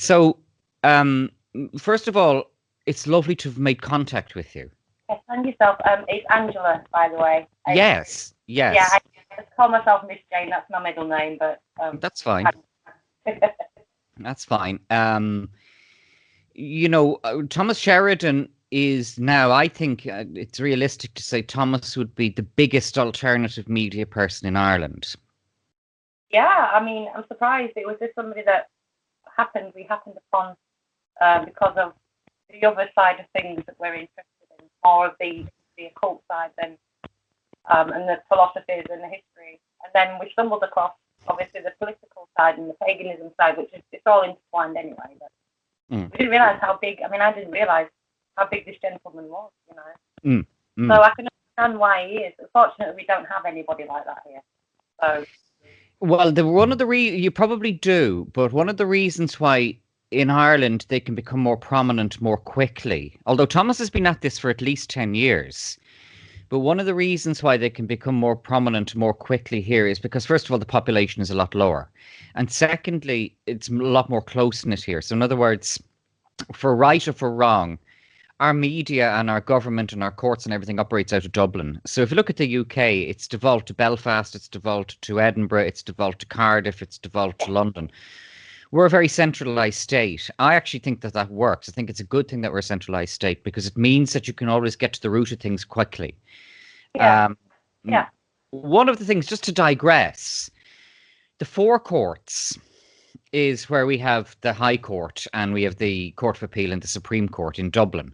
So, um, first of all, it's lovely to have made contact with you. Yes, and yourself. It's Angela, by the way. Yes, Yeah, yes, I call myself Miss Jane. That's my middle name, but that's fine. That's fine. Thomas Sheridan is now, I think it's realistic to say Thomas would be the biggest alternative media person in Ireland. Yeah, I mean, I'm surprised. It was just somebody that we happened upon because of the other side of things that we're interested in, more of the occult side than and the philosophies and the history. And then we stumbled across, obviously, the political side and the paganism side, which is it's all intertwined anyway. But we didn't realise how big. I mean, I didn't realise how big this gentleman was. So I can understand why he is. Unfortunately, we don't have anybody like that here. So. Well, you probably do, but one of the reasons why in Ireland they can become more prominent more quickly, although Thomas has been at this for at least 10 years, but one of the reasons why they can become more prominent more quickly here is because, first of all, the population is a lot lower. And secondly, it's a lot more close-knit here. So in other words, for right or for wrong, our media and our government and our courts and everything operates out of Dublin. So if you look at the UK, it's devolved to Belfast, it's devolved to Edinburgh, it's devolved to Cardiff, it's devolved to London. We're a very centralised state. I actually think that works. I think it's a good thing that we're a centralised state because it means that you can always get to the root of things quickly. Yeah. One of the things, just to digress, the four courts is where we have the High Court and we have the Court of Appeal and the Supreme Court in Dublin.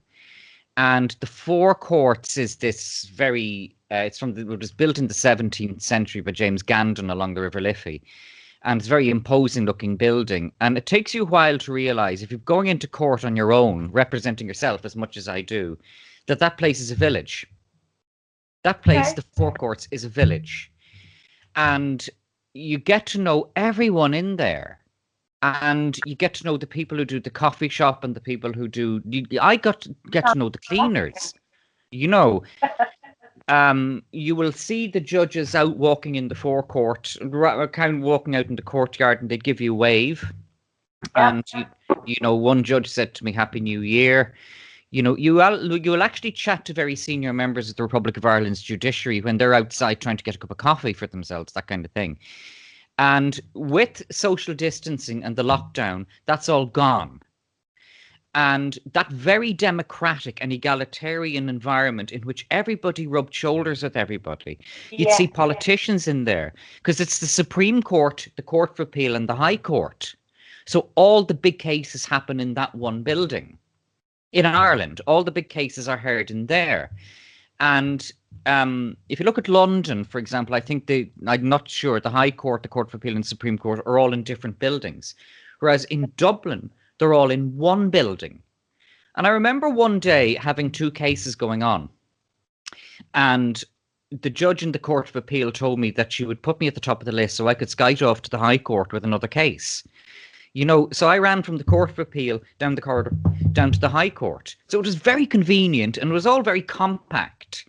And the four courts is this very, it was built in the 17th century by James Gandon along the River Liffey. And it's a very imposing looking building. And it takes you a while to realise, if you're going into court on your own, representing yourself as much as I do, that place is a village. That place, the four courts, is a village. And you get to know everyone in there. And you get to know the people who do the coffee shop and the people who do. I got to get to know the cleaners. You will see the judges out walking in the forecourt, kind of walking out in the courtyard, and they give you a wave. Yeah. And one judge said to me, "Happy New Year." You will actually chat to very senior members of the Republic of Ireland's judiciary when they're outside trying to get a cup of coffee for themselves, that kind of thing. And with social distancing and the lockdown, that's all gone. And that very democratic and egalitarian environment in which everybody rubbed shoulders with everybody, you'd see politicians in there because it's the Supreme Court, the Court of Appeal and the High Court. So all the big cases happen in that one building. In Ireland, all the big cases are heard in there. And if you look at London, for example, I think I'm not sure, the High Court, the Court of Appeal and Supreme Court are all in different buildings. Whereas in Dublin, they're all in one building. And I remember one day having two cases going on. And the judge in the Court of Appeal told me that she would put me at the top of the list so I could skite off to the High Court with another case. So I ran from the Court of Appeal down the corridor, down to the High Court. So it was very convenient and it was all very compact.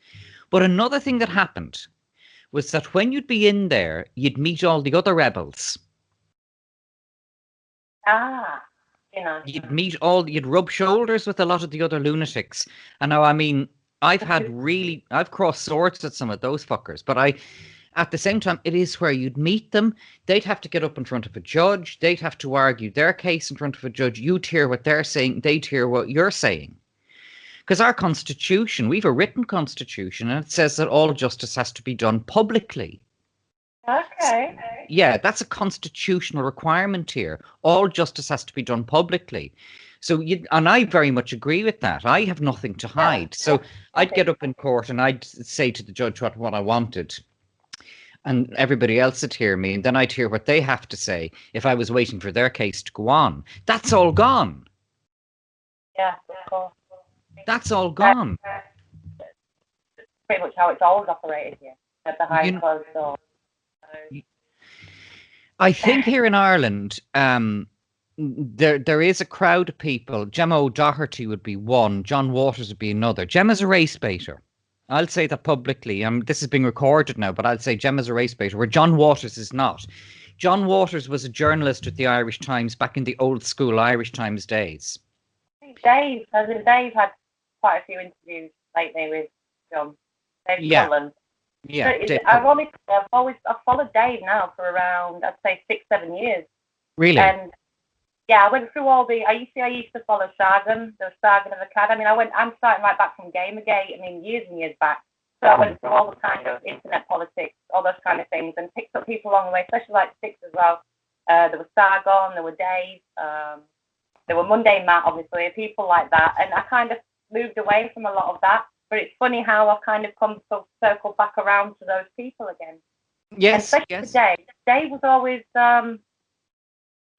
But another thing that happened was that when you'd be in there, you'd meet all the other rebels. You'd rub shoulders with a lot of the other lunatics. And now, I mean, I've crossed swords with some of those fuckers, but at the same time, it is where you'd meet them. They'd have to get up in front of a judge. They'd have to argue their case in front of a judge. You'd hear what they're saying. They'd hear what you're saying. Because our constitution, we've a written constitution, and it says that all justice has to be done publicly. Okay. Yeah, that's a constitutional requirement here. All justice has to be done publicly. So, and I very much agree with that. I have nothing to hide. So I'd get up in court and I'd say to the judge what I wanted. And everybody else would hear me. And then I'd hear what they have to say if I was waiting for their case to go on. That's all gone. Yeah, of course. That's all gone. Pretty much how it's always operated here, at the high closed door. I think here in Ireland, there is a crowd of people. Gemma O'Doherty would be one. John Waters would be another. Gemma's a race baiter. I'll say that publicly. This is being recorded now, but I'll say Gemma's a race baiter, where John Waters is not. John Waters was a journalist with the Irish Times back in the old school Irish Times days. Dave had quite a few interviews lately with John. Dave Cullen. Yeah. So ironically, I've followed Dave now for around, I'd say, 6-7 years. Really? And yeah, I went through all the. I used to follow Sagan, the Sagan of the Cad. I mean, I'm starting right back from Gamergate. I mean, years and years back. So I went through all the kind of internet politics, all those kind of things, and picked up people along the way, especially like Six as well. There was Sargon, there were Dave, there were Monday Matt, obviously, people like that. And I kind of moved away from a lot of that. But it's funny how I've kind of come to circle back around to those people again. Yes, and especially Dave. Dave was always,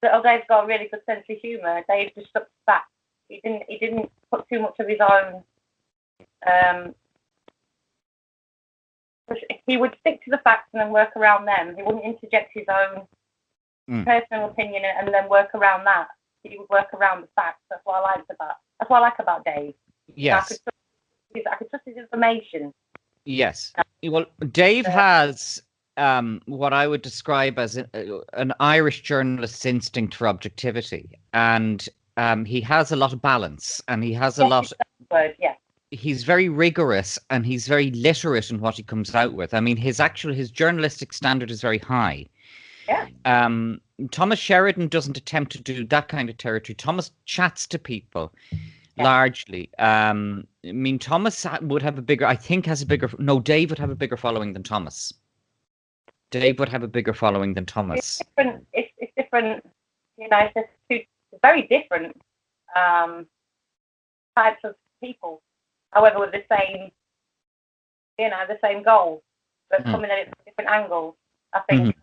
Dave's got a really good sense of humour. Dave just stuck to facts. He didn't put too much of his own. He would stick to the facts and then work around them. He wouldn't interject his own personal opinion and then work around that. He would work around the facts. That's what I like about Dave. Yes. I could trust his information. Yes. Well, Dave has what I would describe as an Irish journalist's instinct for objectivity, and he has a lot of balance, and he has a lot. Yeah. He's very rigorous, and he's very literate in what he comes out with. I mean, his journalistic standard is very high. Yeah. Thomas Sheridan doesn't attempt to do that kind of territory. Thomas chats to people. Largely. I mean, Thomas would have Dave would have a bigger following than Thomas. Dave would have a bigger following than Thomas. It's different, you know, it's very different types of people. However, with the same goal, but coming at it from different angles, I think.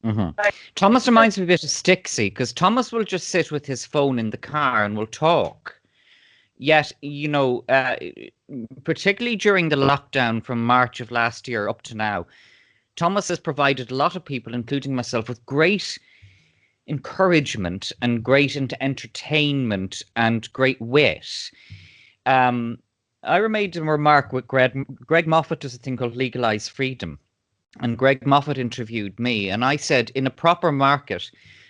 So, Thomas reminds me a bit of Stixie, because Thomas will just sit with his phone in the car and will talk. Yet, you know, particularly during the lockdown from March of last year up to now, Thomas has provided a lot of people, including myself, with great encouragement and great entertainment and great wit. I made a remark with Greg Moffat does a thing called Legalize Freedom. And Greg Moffat interviewed me, and I said, in a proper market,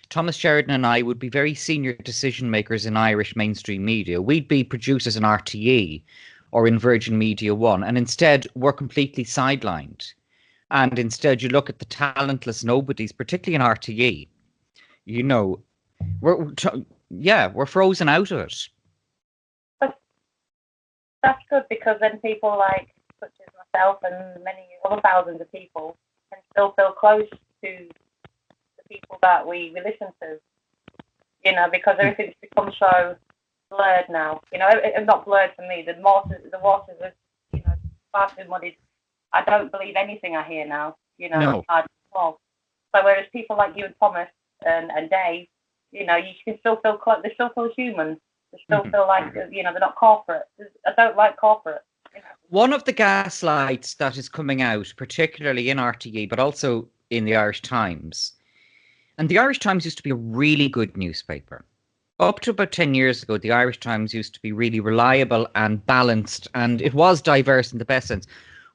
Thomas Sheridan and I would be very senior decision makers in Irish mainstream media. We'd be producers in RTE or in Virgin Media One, and instead we're completely sidelined. And instead you look at the talentless nobodies, particularly in RTE. You know, we're frozen out of it. But that's good, because then people like such as myself and many other thousands of people can still feel close to the people that we listen to, you know, because everything's become so blurred now. You know, it's not blurred for me. The waters are, you know, far too muddied. I don't believe anything I hear now, you know. No. So whereas people like you and Thomas and Dave, you know, you can still feel close. They still feel human. They still feel like, you know, they're not corporate. I don't like corporate. One of the gaslights that is coming out, particularly in RTE, but also in the Irish Times, and the Irish Times used to be a really good newspaper. Up to about 10 years ago, the Irish Times used to be really reliable and balanced, and it was diverse in the best sense.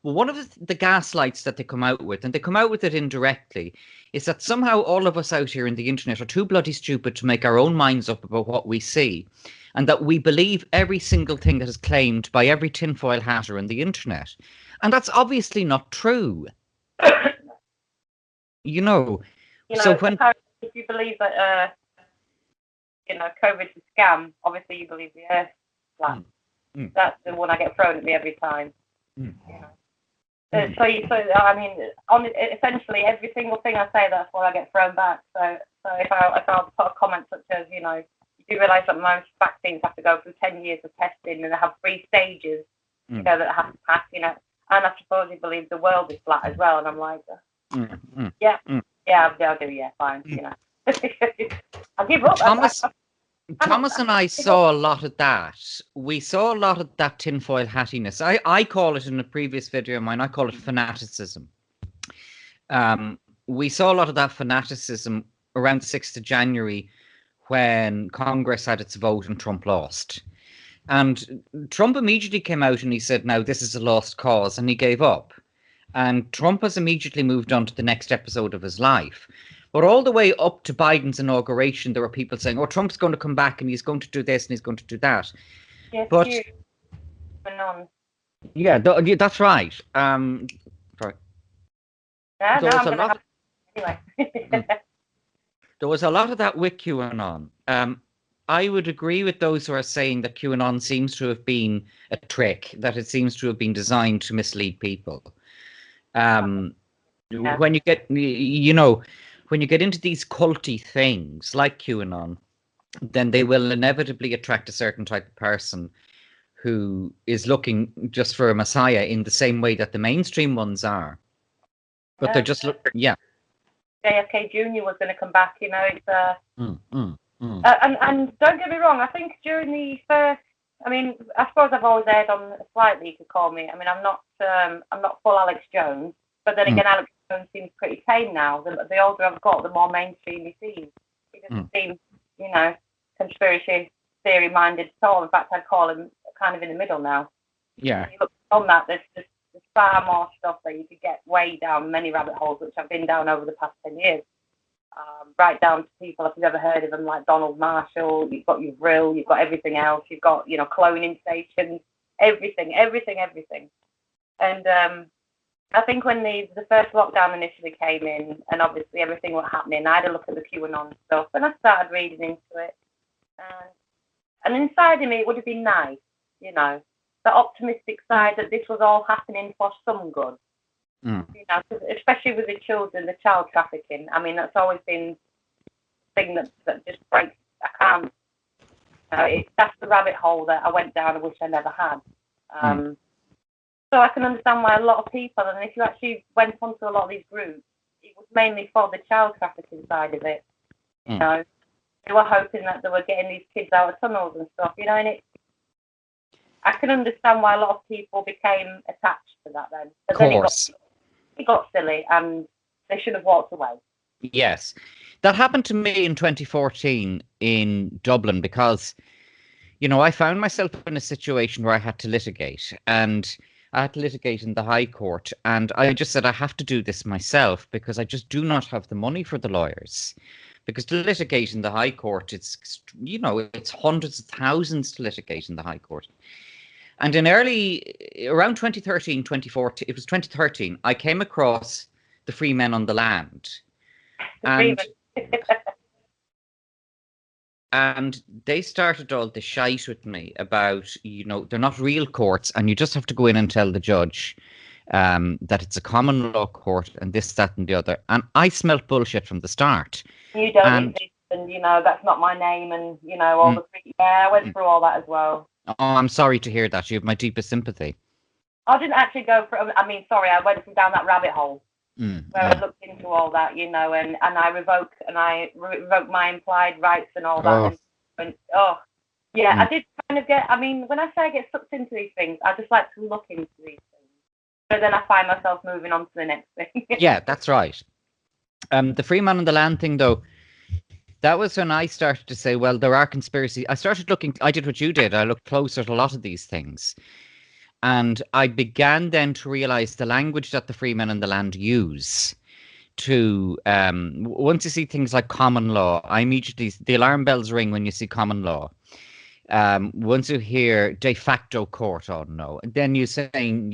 Well, one of the gaslights that they come out with, and they come out with it indirectly, is that somehow all of us out here in the internet are too bloody stupid to make our own minds up about what we see, and that we believe every single thing that is claimed by every tinfoil hatter on the internet. And that's obviously not true. You know, so when... If you believe that, you know, COVID's a scam, obviously you believe the Earth's flat. That's the one I get thrown at me every time. You know. So I mean, essentially every single thing I say, that's what I get thrown back. So if I put a comment such as, you know, you do realise that most vaccines have to go through 10 years of testing and they have 3 stages, you know, that have to pass, you know, and I suppose you believe the world is flat as well, and I'm like, yeah, I'll do, yeah, fine, you know. I'll give up. Thomas and I saw a lot of that. We saw a lot of that tinfoil hattiness. I call it, in a previous video of mine, I call it fanaticism. We saw a lot of that fanaticism around the 6th of January when Congress had its vote and Trump lost. And Trump immediately came out and he said, now this is a lost cause, and he gave up. And Trump has immediately moved on to the next episode of his life. But all the way up to Biden's inauguration, there were people saying, "Oh, Trump's going to come back and he's going to do this and he's going to do that." Yes, But yeah, that's right. Sorry. Yeah, There no, was I'm a going to lot. have anyway. There was a lot of that with QAnon. I would agree with those who are saying that QAnon seems to have been a trick, that it seems to have been designed to mislead people. When you get, when you get into these culty things like QAnon, then they will inevitably attract a certain type of person who is looking just for a messiah in the same way that the mainstream ones are. But they're just JFK Jr. was going to come back. It's and don't get me wrong. I think during the first, I suppose I've always erred on slightly. You could call me. I'm not full Alex Jones, but then again, Alex Jones seems pretty tame now. The older I've got, the more mainstream he seems. He doesn't seem, conspiracy theory minded at all. In fact, I'd call him kind of in the middle now. Yeah. When you look on that, there's far more stuff that you could get way down many rabbit holes, which I've been down over the past 10 years. Right down to people, if you've ever heard of them, like Donald Marshall. You've got your Brill, you've got everything else. You've got, cloning stations, everything. And I think when the first lockdown initially came in, and obviously everything was happening, I had a look at the QAnon stuff, and I started reading into it. And inside of me, it would have been nice, the optimistic side that this was all happening for some good. Especially with the children, the child trafficking. That's always been the thing that just breaks. I can't. That's the rabbit hole that I went down. I wish I never had. So I can understand why a lot of people, and if you actually went onto a lot of these groups, it was mainly for the child trafficking side of it. They were hoping that they were getting these kids out of tunnels and stuff. And I can understand why a lot of people became attached to that then. But then it got silly, and they should have walked away. Yes. That happened to me in 2014 in Dublin because, I found myself in a situation where I had to litigate, and I had to litigate in the High Court, and I just said I have to do this myself because I just do not have the money for the lawyers. Because to litigate in the High Court, it's hundreds of thousands to litigate in the High Court. And around 2013, 2014, it was 2013, I came across the Free Men on the Land. And they started all this shite with me about, they're not real courts, and you just have to go in and tell the judge that it's a common law court and this, that, and the other. And I smelt bullshit from the start. You don't exist, and that's not my name, and all the I went through all that as well. Oh, I'm sorry to hear that. You have my deepest sympathy. I didn't actually go for. I went down that rabbit hole where I looked into all that, and I revoked my implied rights and all that. I did kind of get. When I say I get sucked into these things, I just like to look into these things, but then I find myself moving on to the next thing. Yeah, that's right. The Free Man on the Land thing, though. That was when I started to say, well, there are conspiracies. I started looking, I did what you did. I looked closer at a lot of these things. And I began then to realize the language that the Free Men on the Land use to, once you see things like common law, the alarm bells ring when you see common law. Once you hear de facto court, oh no, then you're saying,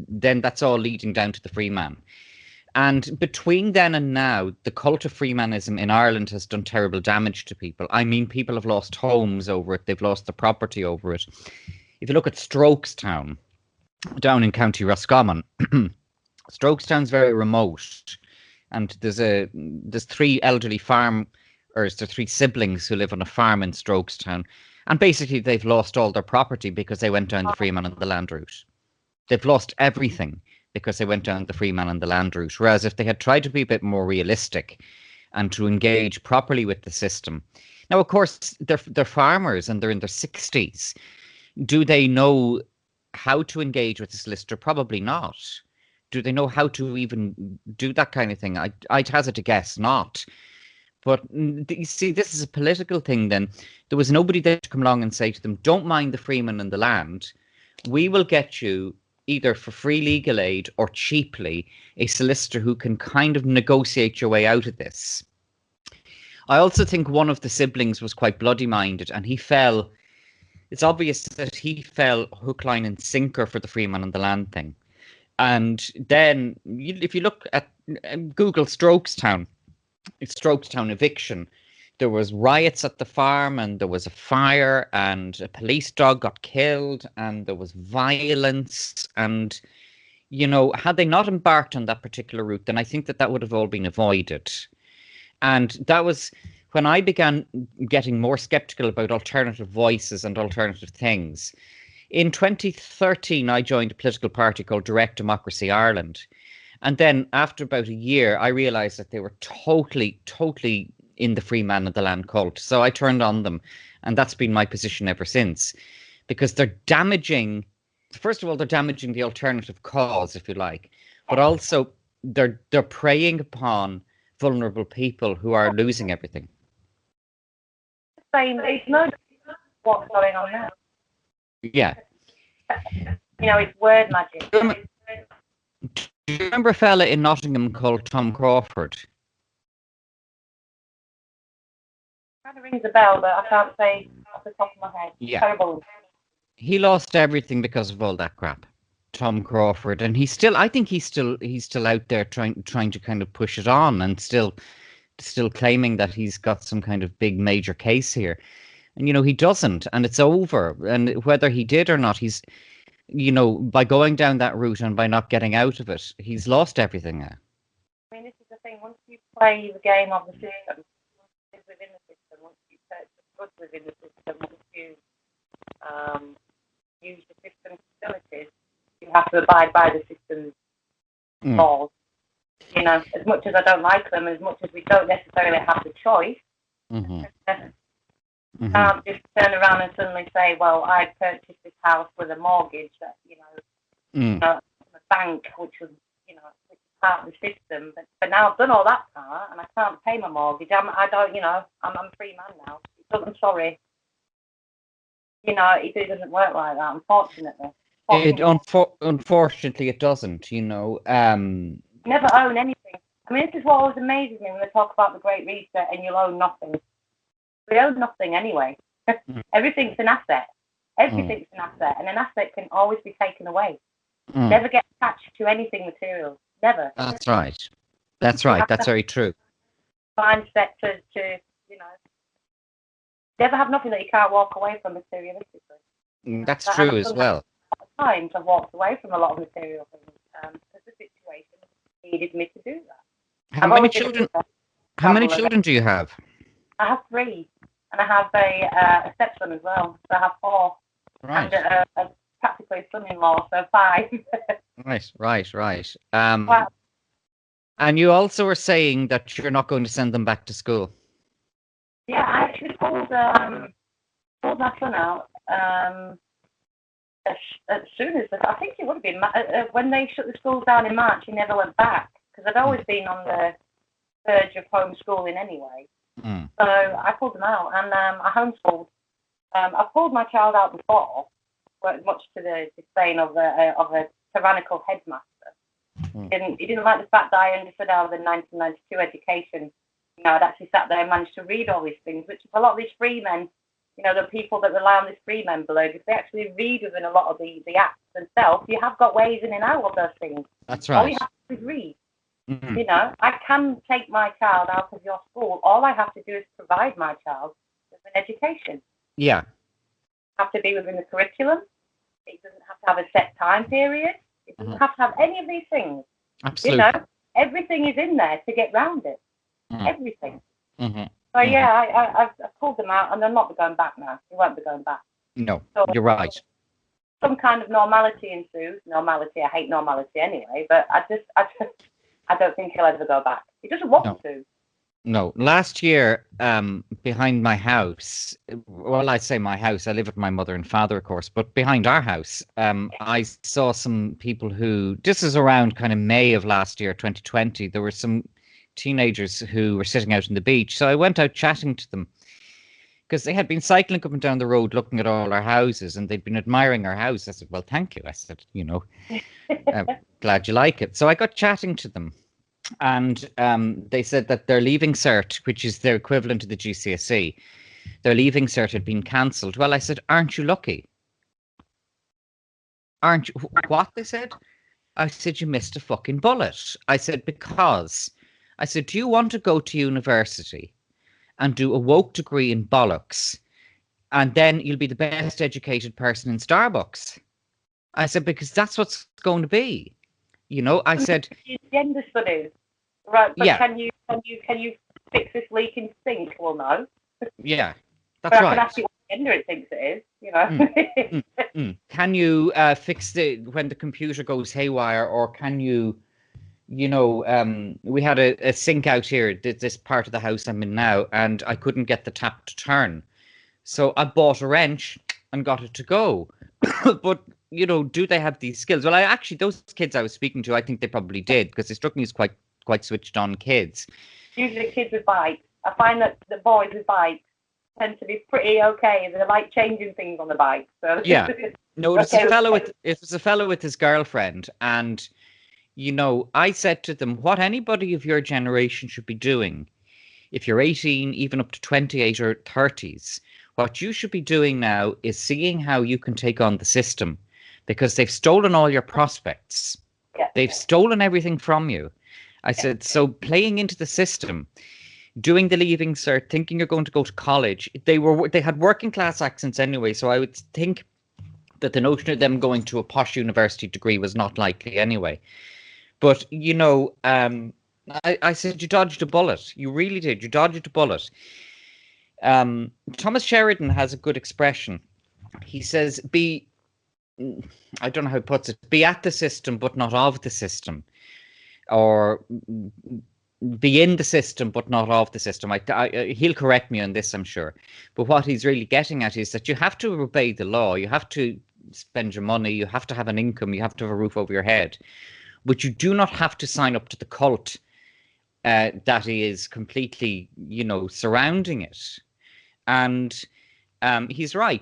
then that's all leading down to the Free Man. And between then and now, the cult of freemanism in Ireland has done terrible damage to people. People have lost homes over it. They've lost their property over it. If you look at Strokestown, down in County Roscommon, Strokestown's very remote. And there's three elderly there's three siblings who live on a farm in Strokestown. And basically, they've lost all their property because they went down the Free Man on the Land route. They've lost everything because they went down the Free Man on the Land route. Whereas if they had tried to be a bit more realistic and to engage properly with the system. Now, of course, they're farmers and they're in their 60s. Do they know how to engage with the solicitor? Probably not. Do they know how to even do that kind of thing? I'd hazard to guess not. But you see, this is a political thing then. There was nobody there to come along and say to them, don't mind the freeman and the land. We will get you either for free legal aid or cheaply a solicitor who can kind of negotiate your way out of this. I also think one of the siblings was quite bloody-minded, and he fell. It's obvious that he fell hook, line, and sinker for the free man on the land thing. And then, if you look at Google Strokestown eviction, there was riots at the farm, and there was a fire, and a police dog got killed, and there was violence. And, had they not embarked on that particular route, then I think that would have all been avoided. And that was when I began getting more skeptical about alternative voices and alternative things. In 2013, I joined a political party called Direct Democracy Ireland. And then after about a year, I realized that they were totally in the free man of the land cult. So I turned on them. And that's been my position ever since. Because they're damaging, first of all, they're damaging the alternative cause, if you like. But also, they're preying upon vulnerable people who are losing everything. There's no what's going on now. Yeah. It's word magic. Do you remember a fella in Nottingham called Tom Crawford? Kind of rings a bell, but I can't say off the top of my head. Yeah. Terrible. He lost everything because of all that crap. Tom Crawford, and I think he's still out there trying to kind of push it on, and still claiming that he's got some kind of big major case here. And he doesn't, and it's over. And whether he did or not, he's by going down that route and by not getting out of it, he's lost everything now. I mean, this is the thing. Once you play the game of the system, once you live within the system, once you purchase goods within the system, once you use the system's facilities, you have to abide by the system's laws. As much as I don't like them, as much as we don't necessarily have the choice, can't just turn around and suddenly say, well, I purchased this house with a mortgage that, a bank, which was, which is part of the system. But now I've done all that part and I can't pay my mortgage. I'm a free man now. I'm sorry. It doesn't work like that, unfortunately. Unfortunately, it doesn't, Never own anything. I mean, this is what always amazes me when they talk about the Great Reset and you'll own nothing. We own nothing anyway. Everything's an asset. Everything's an asset, and an asset can always be taken away. Never get attached to anything material. Never. That's right. That's right. That's very true. Mindset to never have nothing that you can't walk away from materialistically. That's true as well. Times I've walked away from a lot of material things because the situation needed me to do that. How many children? How many children do you have? I have 3, and I have a stepson as well. So I have 4, right. And a practically son-in-law, so 5. Right. Wow. And you also were saying that you're not going to send them back to school. Yeah, I actually pulled my son out as soon as I think it would have been when they shut the schools down in March. He never went back because I'd always been on the verge of homeschooling anyway. So I pulled them out and I homeschooled. I pulled my child out before, much to the disdain of a tyrannical headmaster. He didn't like the fact that I understood how the 1992 education. I'd actually sat there and managed to read all these things, which a lot of these free men, the people that rely on this free men blurb, if they actually read within a lot of the acts themselves, you have got ways in and out of those things. That's right. All you have to do is read. I can take my child out of your school. All I have to do is provide my child with an education. Yeah. Have to be within the curriculum. It doesn't have to have a set time period. It doesn't have to have any of these things. Absolutely. Everything is in there to get round it. Everything. So I've pulled them out, and they'll not be going back now. They won't be going back. No, so, you're right. Some kind of normality ensues. Normality, I hate normality anyway, but I don't think he'll ever go back. He doesn't want to. No. Last year, behind my house, well, I say my house, I live with my mother and father, of course, but behind our house, I saw some people who, this is around kind of May of last year, 2020, there were some teenagers who were sitting out on the beach. So I went out chatting to them because they had been cycling up and down the road looking at all our houses and they'd been admiring our house. I said, well, thank you. I said, glad you like it. So I got chatting to them. And they said that their leaving cert, which is their equivalent to the GCSE, their leaving cert had been cancelled. Well, I said, aren't you lucky? Aren't you? What? They said. I said, you missed a fucking bullet. I said, because I said, do you want to go to university and do a woke degree in bollocks, and then you'll be the best educated person in Starbucks? I said, because that's what's going to be. You know, I said, gender studies, right? But yeah, can you fix this leak in sink? Well, no. yeah, But that's I can right. ask you what gender it thinks it is. You know. Can you fix when the computer goes haywire, or can you, we had a sink out here, this part of the house I'm in now, and I couldn't get the tap to turn. So I bought a wrench and got it to go. But, do they have these skills? Well, those kids I was speaking to, I think they probably did, because they struck me as quite switched on kids. Usually kids with bikes. I find that the boys with bikes tend to be pretty okay. They like changing things on the bike. So Yeah. No, it was a fellow with his girlfriend, and I said to them, what anybody of your generation should be doing, if you're 18, even up to 28 or 30s, what you should be doing now is seeing how you can take on the system, because they've stolen all your prospects. Yeah. They've stolen everything from you. I said, so playing into the system, doing the leaving cert, thinking you're going to go to college, they had working class accents anyway, so I would think that the notion of them going to a posh university degree was not likely anyway. But, I said, you dodged a bullet. You really did. You dodged a bullet. Thomas Sheridan has a good expression. He says, I don't know how he puts it, be at the system, but not of the system. Or be in the system, but not of the system. He'll correct me on this, I'm sure. But what he's really getting at is that you have to obey the law. You have to spend your money. You have to have an income. You have to have a roof over your head. But you do not have to sign up to the cult that is completely, surrounding it. And he's right,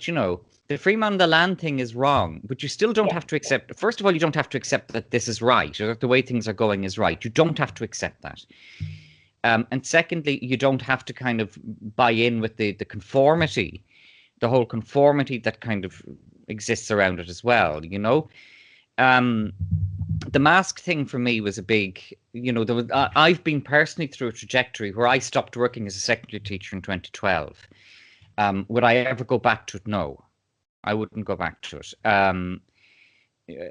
the free man on the land thing is wrong, but you still don't have to accept. First of all, you don't have to accept that this is right, or that the way things are going is right. You don't have to accept that. And secondly, you don't have to kind of buy in with the conformity, the whole conformity that kind of exists around it as well, the mask thing for me was a big, I've been personally through a trajectory where I stopped working as a secondary teacher in 2012. Would I ever go back to it? No, I wouldn't go back to it.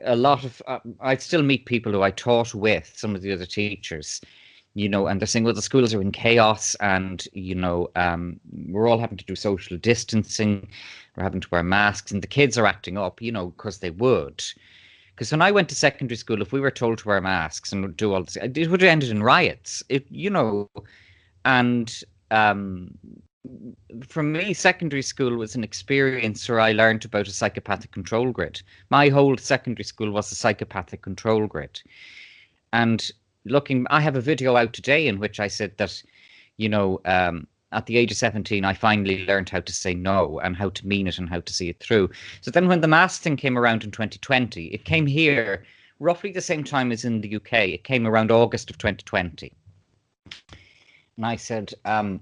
A lot of, I'd still meet people who I taught with, some of the other teachers, and they're saying, well, the schools are in chaos, and, we're all having to do social distancing, we're having to wear masks, and the kids are acting up, because they would. Because when I went to secondary school, if we were told to wear masks and do all this, it would have ended in riots. And for me, secondary school was an experience where I learned about a psychopathic control grid. My whole secondary school was a psychopathic control grid. And I have a video out today in which I said that, at the age of 17, I finally learned how to say no and how to mean it and how to see it through. So then when the mask thing came around in 2020, it came here roughly the same time as in the UK. It came around August of 2020. And I said, I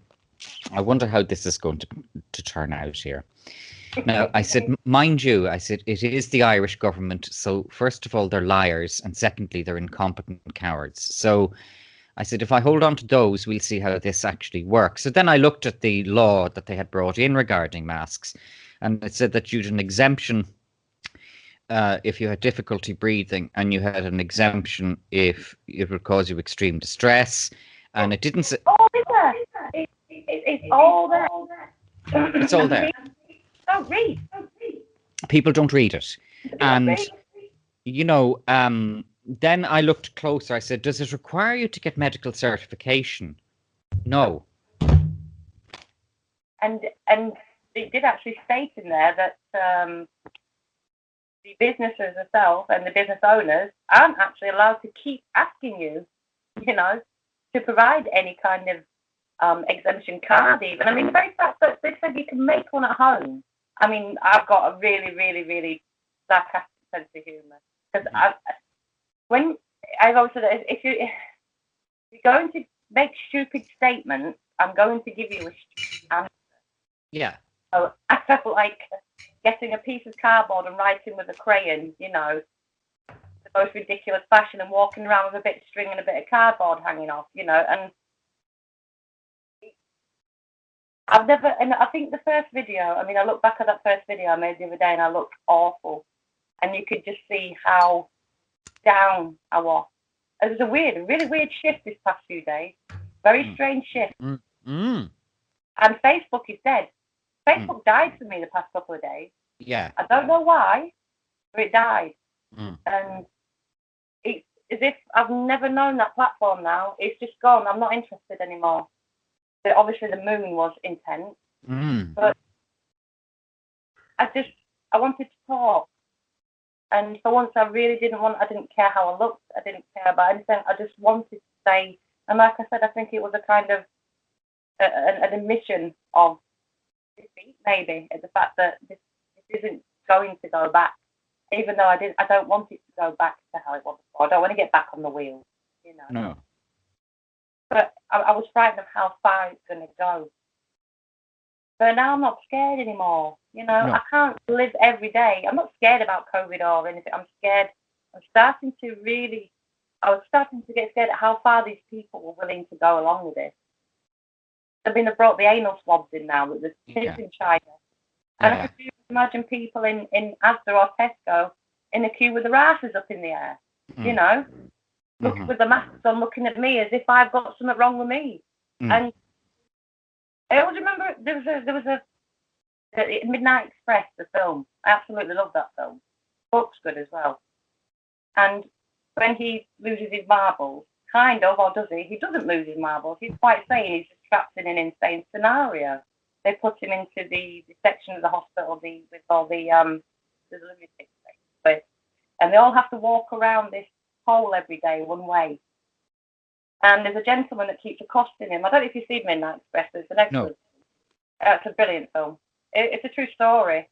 wonder how this is going to turn out here. Now, I said, mind you, it is the Irish government. So first of all, they're liars. And secondly, they're incompetent cowards. So I said, if I hold on to those, we'll see how this actually works. So then I looked at the law that they had brought in regarding masks, and it said that you had an exemption if you had difficulty breathing, and you had an exemption if it would cause you extreme distress. And it didn't say. Oh, is there? It's all there. It's all there. Don't read. People don't read it. And, then I looked closer. I said, does it require you to get medical certification? No. And it did actually state in there that the businesses themselves and the business owners aren't actually allowed to keep asking you, to provide any kind of exemption card even. I mean, the very fact that they said you can make one at home. I mean, I've got a really, really, really sarcastic sense of humour. Because when I've always said, if you're going to make stupid statements, I'm going to give you a stupid answer. Yeah. So I felt like getting a piece of cardboard and writing with a crayon, you know, the most ridiculous fashion, and walking around with a bit of string and a bit of cardboard hanging off, you know. And and I think the first video, I mean, I look back at that first video I made the other day and I looked awful. And you could just see how down I was. It was a really weird shift this past few days. Very strange shift. And Facebook is dead. Facebook died for me the past couple of days. Yeah. I don't know why, but it died. And it's as if I've never known that platform now. It's just gone. I'm not interested anymore. But obviously the moon was intense. But I wanted to talk. And for once I didn't care how I looked. I didn't care about anything. I just wanted to say, and like I said, I think it was a kind of an admission of defeat, maybe, at the fact that this isn't going to go back. Even though I don't want it to go back to how it was before. I don't want to get back on the wheel, you know. No. But I was frightened of how far it's going to go. But now I'm not scared anymore. You know, No. I can't live every day. I'm not scared about COVID or anything. I'm scared. I was starting to get scared at how far these people were willing to go along with this. I mean, they brought the anal swabs in now with the kids in China. And I could imagine people in Asda or Tesco in a queue with their asses up in the air, you know, looking with the masks on, looking at me as if I've got something wrong with me. And I always remember there was a Midnight Express, the film. I absolutely love that film. The book's good as well. And when he loses his marbles, kind of, or does he? He doesn't lose his marbles. He's quite sane. He's just trapped in an insane scenario. They put him into the section of the hospital with all the lunatics, basically. And they all have to walk around this hole every day, one way. And there's a gentleman that keeps accosting him. I don't know if you've seen Midnight Express, but it's an excellent film. It's a brilliant film. It's a true story.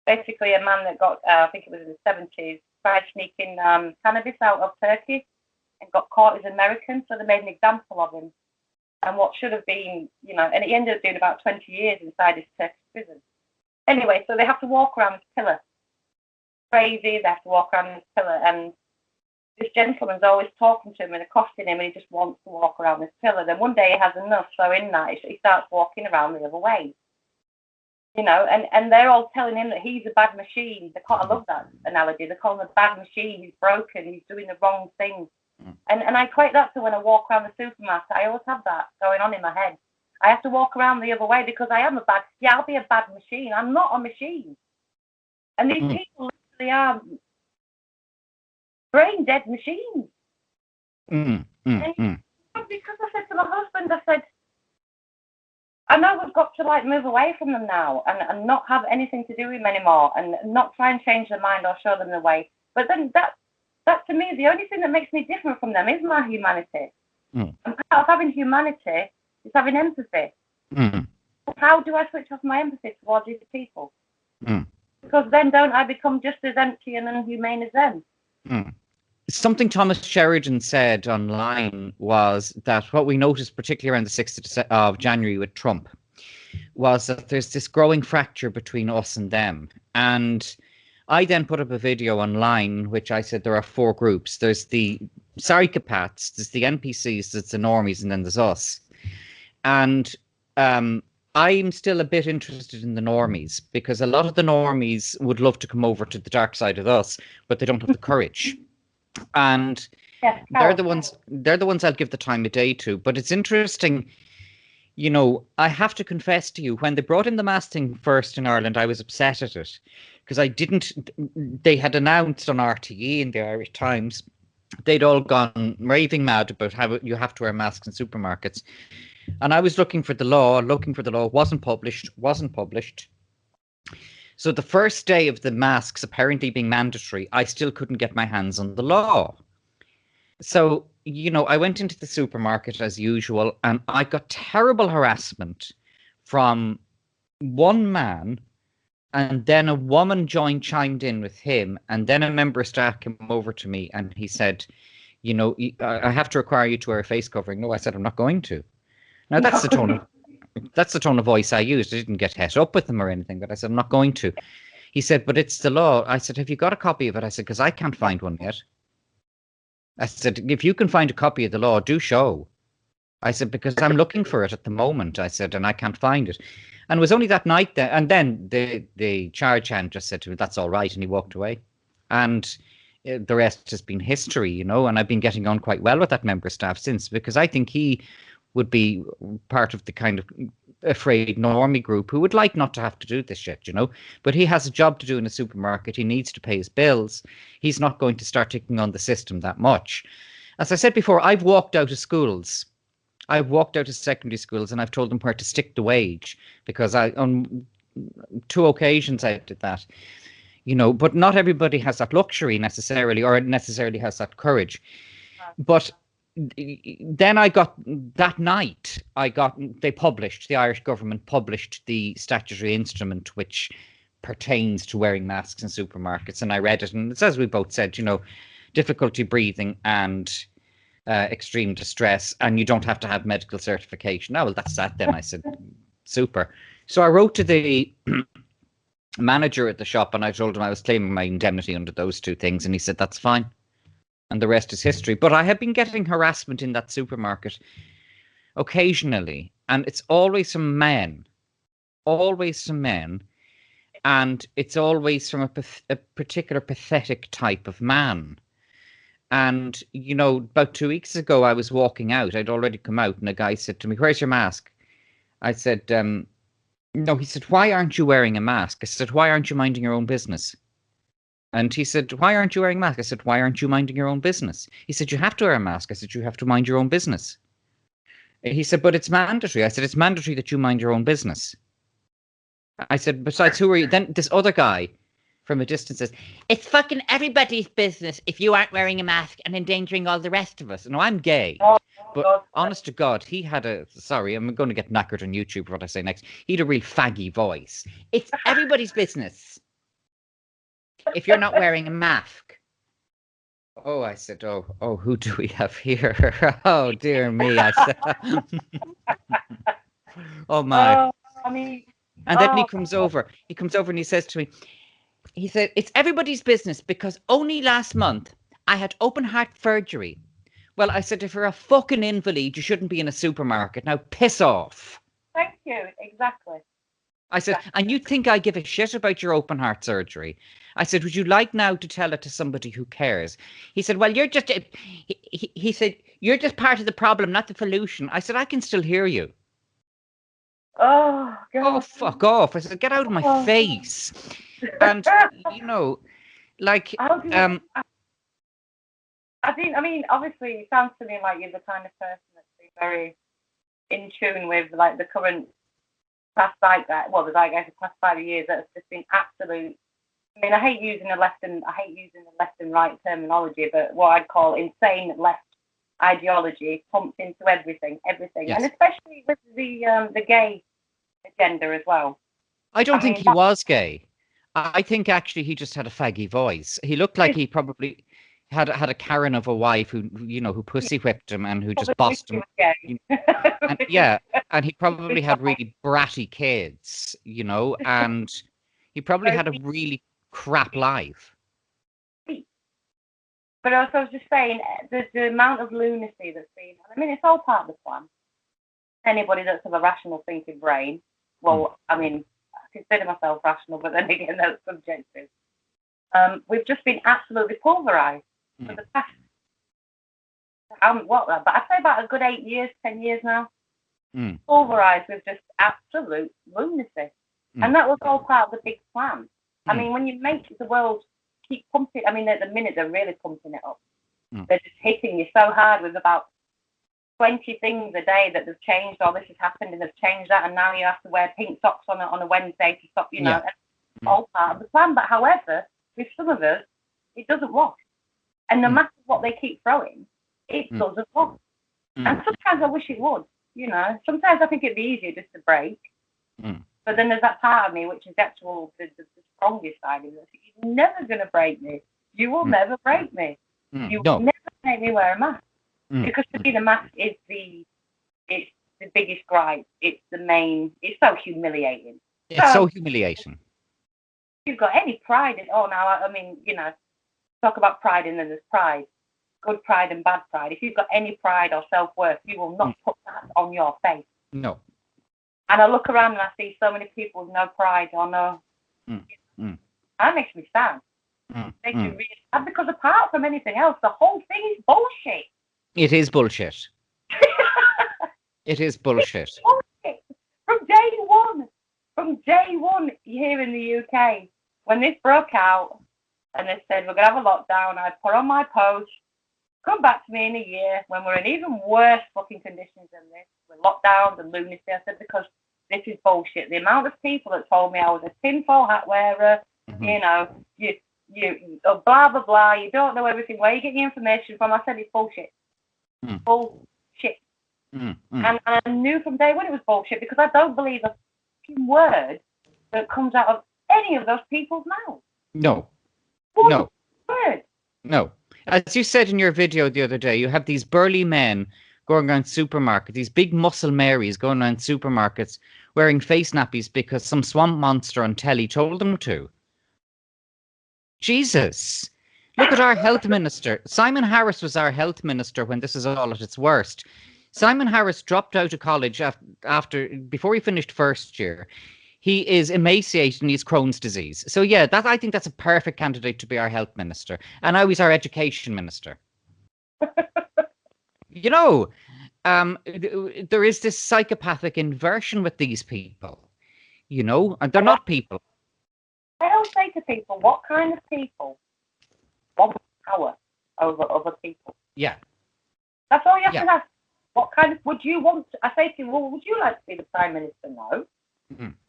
Basically, a man that got, I think it was in the 70s, tried sneaking cannabis out of Turkey and got caught as American, so they made an example of him. And what should have been, you know, and he ended up doing about 20 years inside his Turkish prison. Anyway, so they have to walk around this pillar. Crazy, they have to walk around this pillar, and this gentleman's always talking to him and accosting him, and he just wants to walk around this pillar. Then one day he has enough, so in that he starts walking around the other way. You know, and they're all telling him that he's a bad machine. I love that analogy. They call him a bad machine. He's broken. He's doing the wrong thing. And I equate that to when I walk around the supermarket. I always have that going on in my head. I have to walk around the other way because I am I'll be a bad machine. I'm not a machine. And these people literally are brain dead machines. And because I said to my husband, I said, I know we've got to move away from them now and not have anything to do with them anymore and not try and change their mind or show them the way. But then that to me, the only thing that makes me different from them is my humanity. And part of having humanity is having empathy. How do I switch off my empathy towards these people? Because then don't I become just as empty and inhumane as them? Something Thomas Sheridan said online was that what we noticed, particularly around the 6th of January with Trump, was that there's this growing fracture between us and them. And I then put up a video online, which I said there are 4 groups. There's the psychopaths, there's the NPCs, there's the normies, and then there's us. And I'm still a bit interested in the normies, because a lot of the normies would love to come over to the dark side of us, but they don't have the courage. And they're the ones I'll give the time of day to. But it's interesting, you know, I have to confess to you, when they brought in the mask thing first in Ireland, I was upset at it, because they had announced on RTE in the Irish Times, they'd all gone raving mad about how you have to wear masks in supermarkets. And I was looking for the law, wasn't published. So the first day of the masks apparently being mandatory, I still couldn't get my hands on the law. So, you know, I went into the supermarket as usual, and I got terrible harassment from one man, and then a woman chimed in with him, and then a member of staff came over to me and he said, you know, I have to require you to wear a face covering. No, I said, I'm not going to. Now, that's the tone of voice I used. I didn't get het up with them or anything, but I said, I'm not going to. He said, but it's the law. I said, have you got a copy of it? I said, because I can't find one yet. I said, if you can find a copy of the law, do show. I said, because I'm looking for it at the moment. I said, and I can't find it. And it was only that night that, and then the charge hand just said to me, that's all right. And he walked away. And the rest has been history, you know, and I've been getting on quite well with that member of staff since, because I think he would be part of the kind of afraid normie group who would like not to have to do this shit, you know, but he has a job to do in a supermarket. He needs to pay his bills. He's not going to start taking on the system that much. As I said before, I've walked out of schools. I've walked out of secondary schools and I've told them where to stick the wage, because on 2 occasions I did that, you know, but not everybody has that luxury necessarily, or necessarily has that courage. But then the Irish government published the statutory instrument which pertains to wearing masks in supermarkets, and I read it, and it's as we both said, you know, difficulty breathing and extreme distress, and you don't have to have medical certification. Oh, well, that's that then. I said, super. So I wrote to the manager at the shop and I told him I was claiming my indemnity under those 2 things, and he said, that's fine. And the rest is history. But I have been getting harassment in that supermarket occasionally, and it's always from men. Always from men. And it's always from a particular pathetic type of man. And, you know, about 2 weeks ago, I was walking out. I'd already come out, and a guy said to me, where's your mask? I said, no. He said, why aren't you wearing a mask? I said, why aren't you minding your own business? And he said, why aren't you wearing a mask? I said, why aren't you minding your own business? He said, you have to wear a mask. I said, you have to mind your own business. He said, but it's mandatory. I said, it's mandatory that you mind your own business. I said, besides, who are you? Then this other guy from a distance says, it's fucking everybody's business if you aren't wearing a mask and endangering all the rest of us. No, I'm gay. But honest to God, he had sorry, I'm going to get knackered on YouTube for what I say next. He had a real faggy voice. It's everybody's business if you're not wearing a mask. Oh, I said, oh, who do we have here? Oh, dear me. I said, oh, my. I mean, and then he comes over and he says to me, he said, it's everybody's business because only last month I had open heart surgery. Well, I said, if you're a fucking invalid, you shouldn't be in a supermarket. Now, piss off. Thank you. Exactly. I said, and you think I give a shit about your open heart surgery? I said, would you like now to tell it to somebody who cares? He said, well, you're just, he said, you're just part of the problem, not the solution. I said, I can still hear you. Oh, God. Oh, fuck off. I said, get out of my face. And, you know, like, I mean, obviously, it sounds to me like you're the kind of person that's been very in tune with, like, the current past zeitgeist, well, the zeitgeist of the past 5 years that's just been absolute. I mean, I hate using the left and right terminology, but what I'd call insane left ideology pumped into everything, yes. And especially with the gay agenda as well. I don't think he was gay. I think actually he just had a faggy voice. He looked like he probably had a Karen of a wife who pussy whipped him and who just bossed him. And, yeah, and he probably had really bratty kids, you know, and he probably had a really crap life. But also, I was just saying, the amount of lunacy that's been, I mean, it's all part of the plan. Anybody that's of a rational thinking brain, well, I mean, I consider myself rational, but then again, that's subjective. We've just been absolutely pulverised for the past, but I'd say about a good 8 years, 10 years now. Pulverised with just absolute lunacy. And that was all part of the big plan. I mean, when you make the world keep pumping, I mean, at the minute, they're really pumping it up. They're just hitting you so hard with about 20 things a day that they've changed, or this has happened and they've changed that, and now you have to wear pink socks on a Wednesday to stop, you know, all part of the plan. But however, with some of us, it doesn't work. And no matter what they keep throwing, it doesn't work. And sometimes I wish it would, you know. Sometimes I think it'd be easier just to break. But then there's that part of me, which is the strongest side of it. You're never going to break me. You will never break me. You will never make me wear a mask. Mm. Because to me, the mask is it's the biggest gripe. It's the main. It's so humiliating. It's so humiliating. If you've got any pride in, now, I mean, talk about pride and then there's pride. Good pride and bad pride. If you've got any pride or self-worth, you will not put that on your face. No. And I look around and I see so many people with no pride or no. That makes me sad. Makes me really sad because apart from anything else, the whole thing is bullshit. It is bullshit. It is bullshit. It's bullshit. From day one here in the UK, when this broke out and they said we're going to have a lockdown, I put on my post, come back to me in a year when we're in even worse fucking conditions than this, with lockdowns and lunacy. I said, because this is bullshit. The amount of people that told me I was a tinfoil hat wearer, you blah, blah, blah, you don't know everything, where you get your information from. I said, it's bullshit. Bullshit. And I knew from day one it was bullshit because I don't believe a fucking word that comes out of any of those people's mouths. No. One word. No. As you said in your video the other day, you have these burly men going around supermarkets, these big muscle Marys going around supermarkets wearing face nappies because some swamp monster on telly told them to. Jesus. Look at our health minister. Simon Harris was our health minister when this is all at its worst. Simon Harris dropped out of college before he finished first year. He is emaciated and he has Crohn's disease. So yeah, I think that's a perfect candidate to be our health minister. And now he's our education minister. There is this psychopathic inversion with these people, and they're not people. I don't say to people, what kind of people want power over other people? Yeah. That's all you have to ask. What kind of, would you want to, I say to you, well, would you like to be the Prime Minister? No.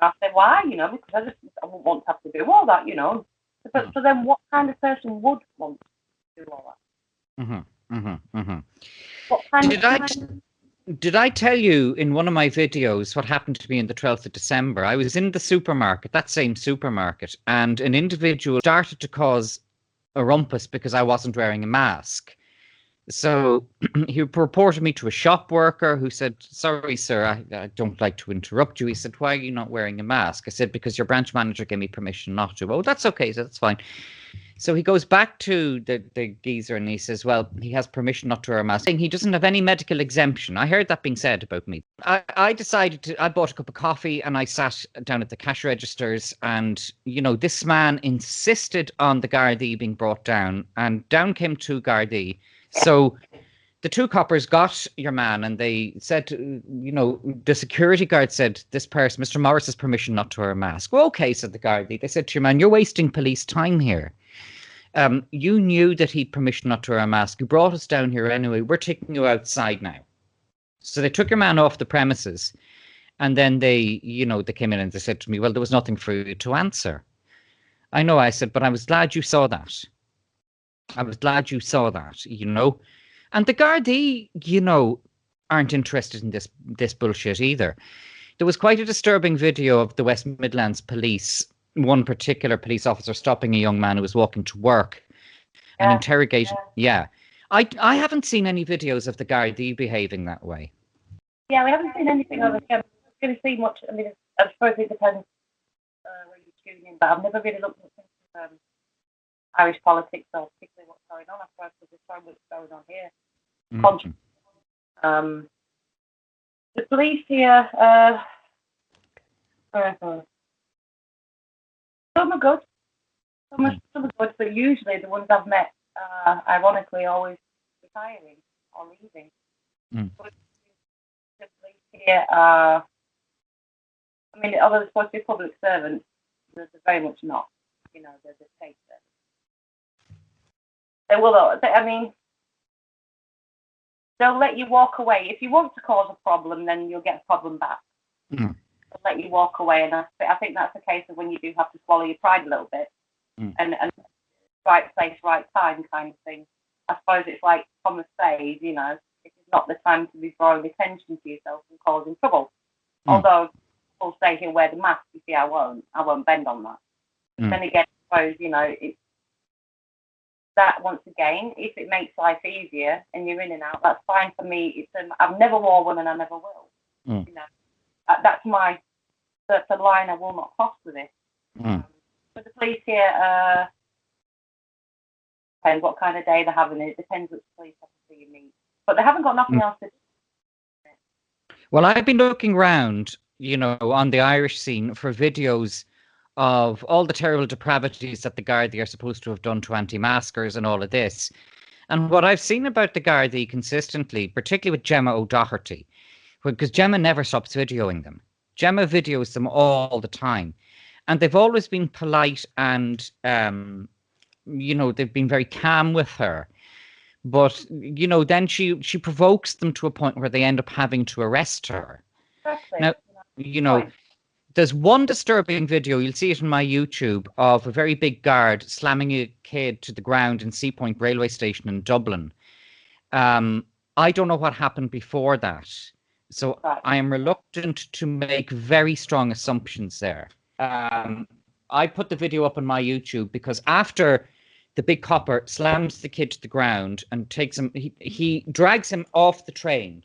I say, why? Because I wouldn't want to have to do all that, But so then what kind of person would want to do all that? What kind Did I tell you in one of my videos what happened to me on the 12th of December? I was in the supermarket, that same supermarket, and an individual started to cause a rumpus because I wasn't wearing a mask. So he reported me to a shop worker who said, sorry, sir, I don't like to interrupt you. He said, why are you not wearing a mask? I said, because your branch manager gave me permission not to. Oh, that's okay. So that's fine. So he goes back to the geezer and he says, well, he has permission not to wear a mask. He doesn't have any medical exemption. I heard that being said about me. I decided I bought a cup of coffee and I sat down at the cash registers and, this man insisted on the Gardaí being brought down and down came two Gardaí. So the two coppers got your man and they said, the security guard said, this person, Mr. Morris, has permission not to wear a mask. Well, okay, said the Gardaí. They said to your man, you're wasting police time here. You knew that he'd permission not to wear a mask. You brought us down here anyway. We're taking you outside now. So they took your man off the premises. And then they came in and they said to me, well, there was nothing for you to answer. I know, I said, but I was glad you saw that. And the Gardaí, aren't interested in this bullshit either. There was quite a disturbing video of the West Midlands police, one particular police officer stopping a young man who was walking to work and interrogating. Yeah. I haven't seen any videos of the Gardaí behaving that way. Yeah, we haven't seen anything of it. I'm going to see much. I mean, I suppose it depends where you tune in, but I've never really looked at Irish politics or particularly what's going on. I suppose there's so much going on here. The police here, some are good. Some are good, but usually the ones I've met, ironically, always retiring or leaving. But the police here are, although they're supposed to be public servants, they're very much not. They're the state servants. They will, they'll let you walk away. If you want to cause a problem, then you'll get a problem back. They'll let you walk away, and I think that's the case of when you do have to swallow your pride a little bit, and right place, right time kind of thing. I suppose it's like Thomas says, it is not the time to be drawing attention to yourself and causing trouble. Although people say he'll wear the mask, you see, I won't bend on that. Then again, I suppose, that once again, if it makes life easier and you're in and out, that's fine for me. I've never worn one and I never will. You know, that's a line I will not cross with it. But the police here, depends what kind of day they're having. It depends which police officer you meet, but they haven't got nothing else to do. Well, I've been looking around, you know, on the Irish scene for videos of all the terrible depravities that the Gardaí are supposed to have done to anti-maskers and all of this. And what I've seen about the Gardaí consistently, particularly with Gemma O'Doherty, because Gemma never stops videoing them. Gemma videos them all the time. And they've always been polite and, you know, they've been very calm with her. But, you know, then she provokes them to a point where they end up having to arrest her. Exactly. Now, you know, there's one disturbing video, you'll see it on my YouTube, of a very big guard slamming a kid to the ground in Sea Point railway station in Dublin. I don't know what happened before that. So I am reluctant to make very strong assumptions there. I put the video up on my YouTube because after the big copper slams the kid to the ground and takes him, he drags him off the train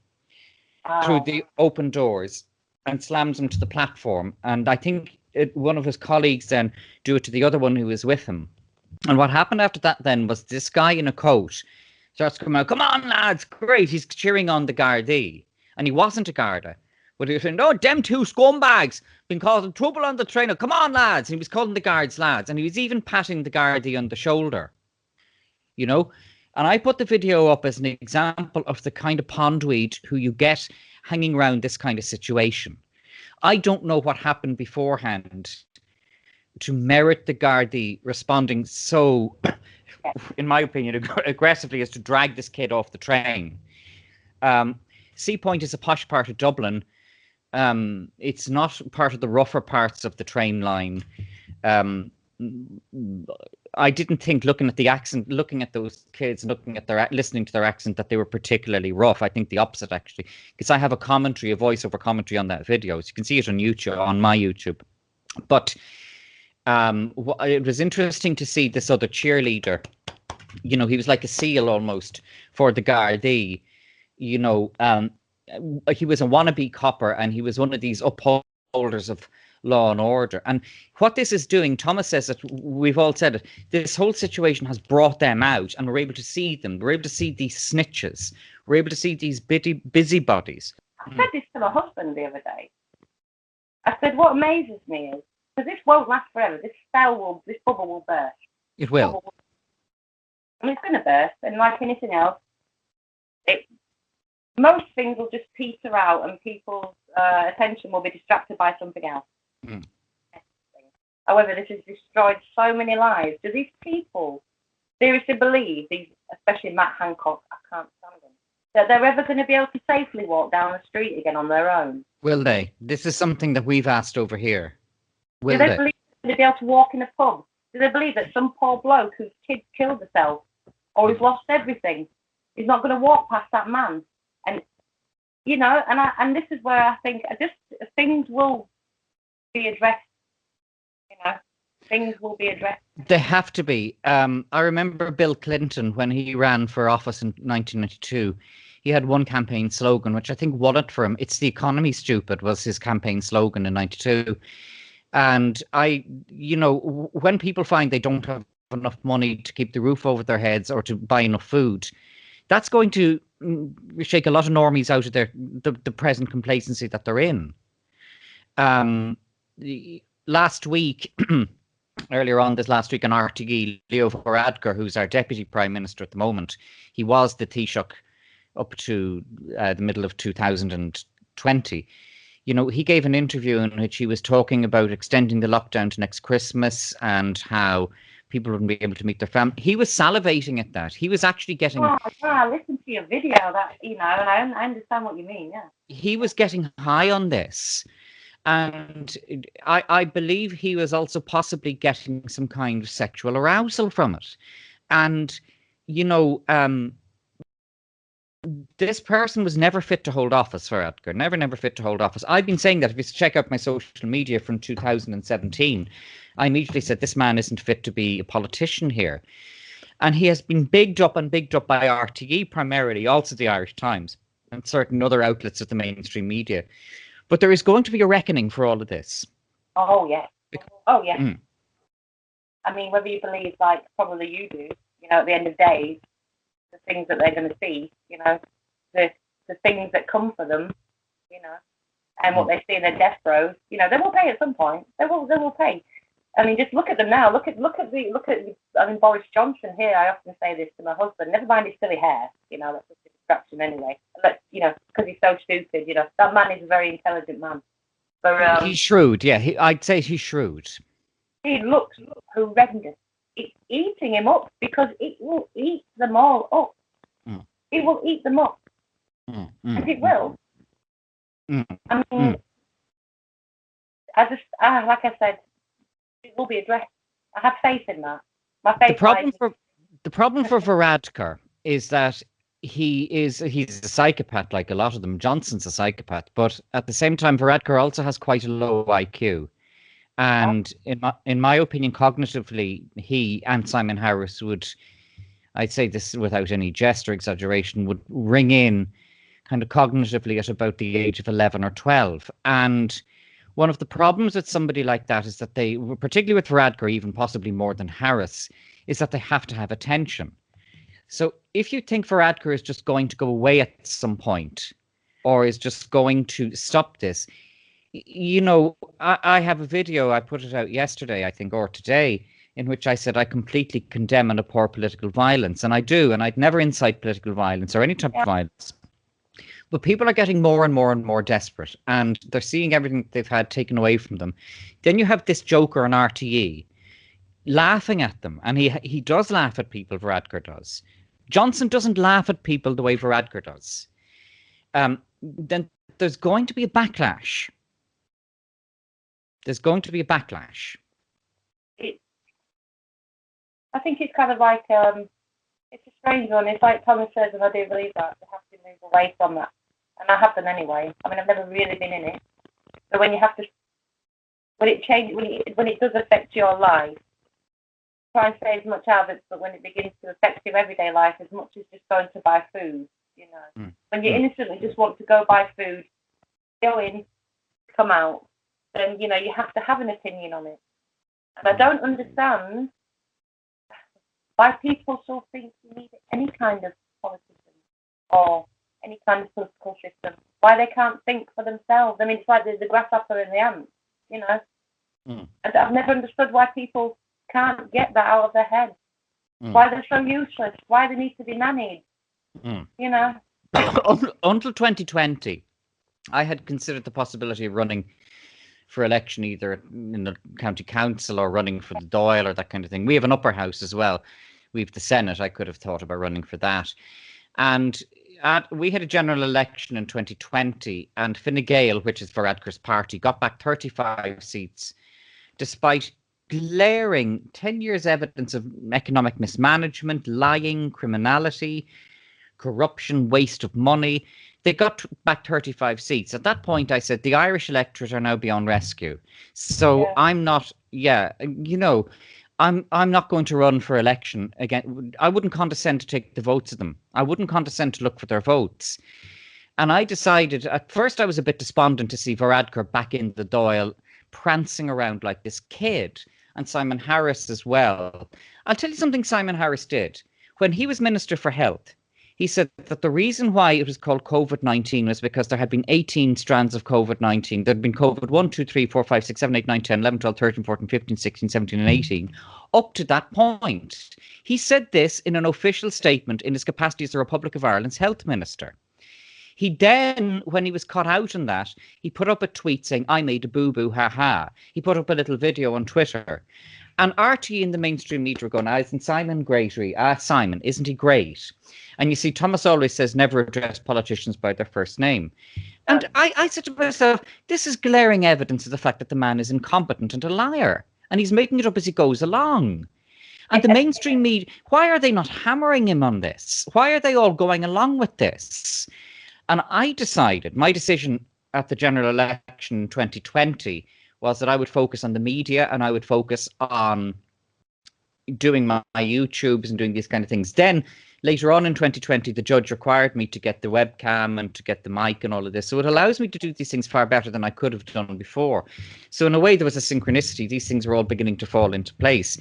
through the open doors and slams him to the platform. And I think one of his colleagues then do it to the other one who was with him. And what happened after that then was this guy in a coat starts coming out, "Come on, lads, great." He's cheering on the Gardaí. And he wasn't a Garda. But he was saying, "Oh, them two scumbags been causing trouble on the train. Oh, come on, lads." And he was calling the guards lads. And he was even patting the Gardaí on the shoulder. You know? And I put the video up as an example of the kind of pondweed who you get hanging around this kind of situation. I don't know what happened beforehand to merit the Gardaí responding so, in my opinion, aggressively as to drag this kid off the train. Sea Point is a posh part of Dublin. It's not part of the rougher parts of the train line. I didn't think, looking at the accent, looking at those kids, looking at listening to their accent, that they were particularly rough. I think the opposite, actually, because I have a voiceover commentary on that video. So you can see it on YouTube, on my YouTube. But it was interesting to see this other cheerleader. You know, he was like a seal almost for the Gardaí. You know, he was a wannabe copper, and he was one of these upholders of law and order. And what this is doing, Thomas says that we've all said it, this whole situation has brought them out, and we're able to see them. We're able to see these snitches. We're able to see these busybodies. I said this to my husband the other day. I said, what amazes me is, because this won't last forever, this bubble will burst. It will. I mean, it's going to burst, and like anything else, most things will just peter out, and people's attention will be distracted by something else. However, this has destroyed so many lives. Do these people seriously believe, especially Matt Hancock, I can't stand him, that they're ever going to be able to safely walk down the street again on their own? Will they? This is something that we've asked over here. Do they believe they'll be able to walk in a pub? Do they believe that some poor bloke whose kid killed herself or who's lost everything is not going to walk past that man? And you know, and this is where I think things will be addressed. You know, things will be addressed. They have to be. I remember Bill Clinton, when he ran for office in 1992, he had one campaign slogan, which I think won it for him. "It's the economy, stupid," was his campaign slogan in 92. And you know, when people find they don't have enough money to keep the roof over their heads or to buy enough food, that's going to shake a lot of normies out of the present complacency that they're in. Last week, earlier on this last week on RTE, Leo Varadkar, who's our Deputy Prime Minister at the moment, he was the Taoiseach up to the middle of 2020. You know, he gave an interview in which he was talking about extending the lockdown to next Christmas and how people wouldn't be able to meet their family. He was salivating at that. He was actually getting... Oh, yeah, I listened to your video, that, you know, and I understand what you mean, yeah. He was getting high on this. And I believe he was also possibly getting some kind of sexual arousal from it. And, you know, this person was never fit to hold office for Edgar. Never fit to hold office. I've been saying that. If you check out my social media from 2017, I immediately said this man isn't fit to be a politician here. And he has been bigged up by RTE primarily, also the Irish Times, and certain other outlets of the mainstream media. But there is going to be a reckoning for all of this. Oh, yeah. Oh, yeah. Mm. I mean, whether you believe, like, probably you do, you know, at the end of days, the things that they're going to see, you know, the things that come for them, you know, and what they see in their death throes, you know, they will pay at some point. They will pay. I mean, just look at them now. Look at. I mean, Boris Johnson here. I often say this to my husband. Never mind his silly hair. You know, that's just a distraction anyway. You know, because he's so stupid. You know, that man is a very intelligent man. But he's shrewd. Yeah, I'd say he's shrewd. He looks horrendous. It's eating him up because it will eat them all up. Mm. It will eat them up, and it will. I mean, like I said, it will be addressed. I have faith in that. The problem for Varadkar is that he's a psychopath, like a lot of them. Johnson's a psychopath, but at the same time, Varadkar also has quite a low IQ. And in my opinion, cognitively, he and Simon Harris would, I'd say this without any jest or exaggeration, would ring in kind of cognitively at about the age of 11 or 12. And one of the problems with somebody like that is that they, particularly with Varadkar, even possibly more than Harris, is that they have to have attention. So if you think Varadkar is just going to go away at some point, or is just going to stop this, you know, I have a video, I put it out yesterday, I think, or today, in which I said I completely condemn and abhor political violence. And I do, and I'd never incite political violence or any type of violence. But people are getting more and more and more desperate, and they're seeing everything they've had taken away from them. Then you have this joker on RTE laughing at them, and he does laugh at people, Varadkar does. Johnson doesn't laugh at people the way Varadkar does. Then there's going to be a backlash. There's going to be a backlash. I think it's kind of like, it's a strange one. It's like Thomas says, and I do believe that, we have to move away from that. And I have done anyway. I mean, I've never really been in it. But when you have to, when it does affect your life, try and say as much out of it, but when it begins to affect your everyday life as much as just going to buy food, you know. When you innocently just want to go buy food, go in, come out, then, you know, you have to have an opinion on it. And I don't understand why people still think you need any kind of politician or any kind of political system. Why they can't think for themselves. I mean, it's like the grasshopper and the ant, you know. And I've never understood why people can't get that out of their head. Why they're so useless. Why they need to be nannied. You know. Until 2020, I had considered the possibility of running for election either in the county council or running for the Dáil or that kind of thing. We have an upper house as well. We have the Senate. I could have thought about running for that. And we had a general election in 2020, and Fine Gael, which is Varadkar's party, got back 35 seats, despite glaring 10 years evidence of economic mismanagement, lying, criminality, corruption, waste of money. They got back 35 seats. At that point, I said, the Irish electorate are now beyond rescue. So I'm not, you know, I'm not going to run for election again. I wouldn't condescend to take the votes of them. I wouldn't condescend to look for their votes. And I decided, at first I was a bit despondent to see Varadkar back in the Dáil, prancing around like this kid, and Simon Harris as well. I'll tell you something Simon Harris did. When he was Minister for Health, he said that the reason why it was called COVID-19 was because there had been 18 strands of COVID-19. There had been COVID 1, 2, 3, 4, 5, 6, 7, 8, 9, 10, 11, 12, 13, 14, 15, 16, 17, and 18. Up to that point, he said this in an official statement in his capacity as the Republic of Ireland's health minister. He then, when he was caught out on that, he put up a tweet saying, I made a boo-boo, ha-ha. He put up a little video on Twitter. And RTE in the mainstream media are going, isn't Simon great? Simon, isn't he great? And you see, Thomas always says, never address politicians by their first name. And I said to myself, this is glaring evidence of the fact that the man is incompetent and a liar. And he's making it up as he goes along. And the mainstream media, why are they not hammering him on this? Why are they all going along with this? And I decided, my decision at the general election in 2020 was that I would focus on the media and I would focus on, doing my YouTubes and doing these kind of things. Then later on in 2020, the judge required me to get the webcam and to get the mic and all of this. So it allows me to do these things far better than I could have done before. So in a way, there was a synchronicity. These things are all beginning to fall into place.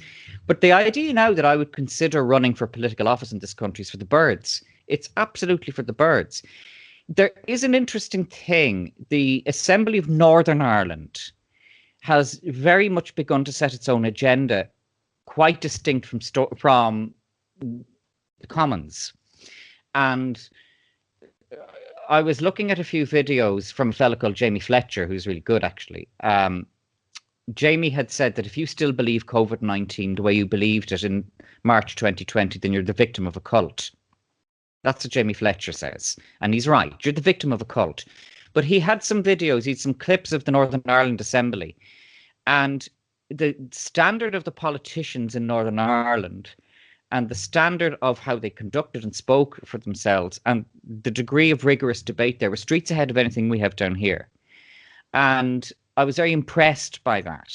But the idea now that I would consider running for political office in this country is for the birds. It's absolutely for the birds. There is an interesting thing. The Assembly of Northern Ireland has very much begun to set its own agenda, quite distinct from the Commons. And I was looking at a few videos from a fellow called Jamie Fletcher, who's really good, actually. Jamie had said that if you still believe COVID-19 the way you believed it in March 2020, then you're the victim of a cult. That's what Jamie Fletcher says. And he's right. You're the victim of a cult. But he had some videos, he had some clips of the Northern Ireland Assembly. And the standard of the politicians in Northern Ireland and the standard of how they conducted and spoke for themselves and the degree of rigorous debate there were streets ahead of anything we have down here. And I was very impressed by that.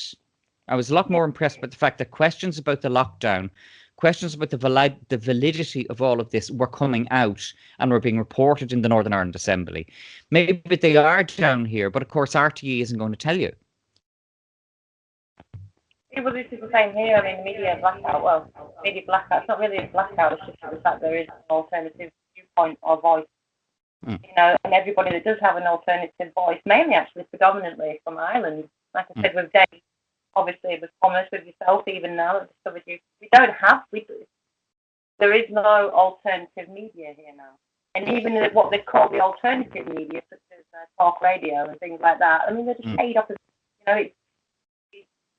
I was a lot more impressed by the fact that questions about the lockdown, questions about the validity of all of this were coming out and were being reported in the Northern Ireland Assembly. Maybe they are down here, but of course RTE isn't going to tell you. Yeah, well, this is the same here. I mean, media blackout. Well, media blackout. It's not really a blackout. It's just the fact there is an alternative viewpoint or voice. You know, and everybody that does have an alternative voice, mainly actually predominantly from Ireland. Like I said, with Dave, obviously with Thomas, with yourself, even now that discovered you, there is no alternative media here now. And even what they call the alternative media, such as talk radio and things like that, I mean, they're just paid opposition. You know,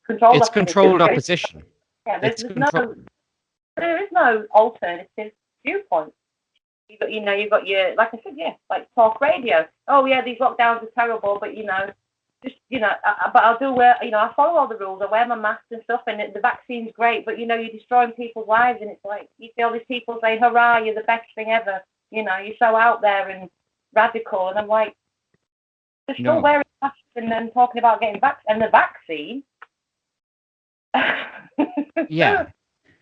it's controlled opposition. Yeah, there is no alternative viewpoint. You've got your, like I said, like talk radio. Oh yeah, these lockdowns are terrible, but but I'll do I follow all the rules. I wear my mask and stuff, and the vaccine's great, but you're destroying people's lives, and it's like you see all these people saying, "Hurrah, you're the best thing ever." You're so out there and radical, and I'm like, they're still wearing masks and then talking about getting and the vaccine. Yeah.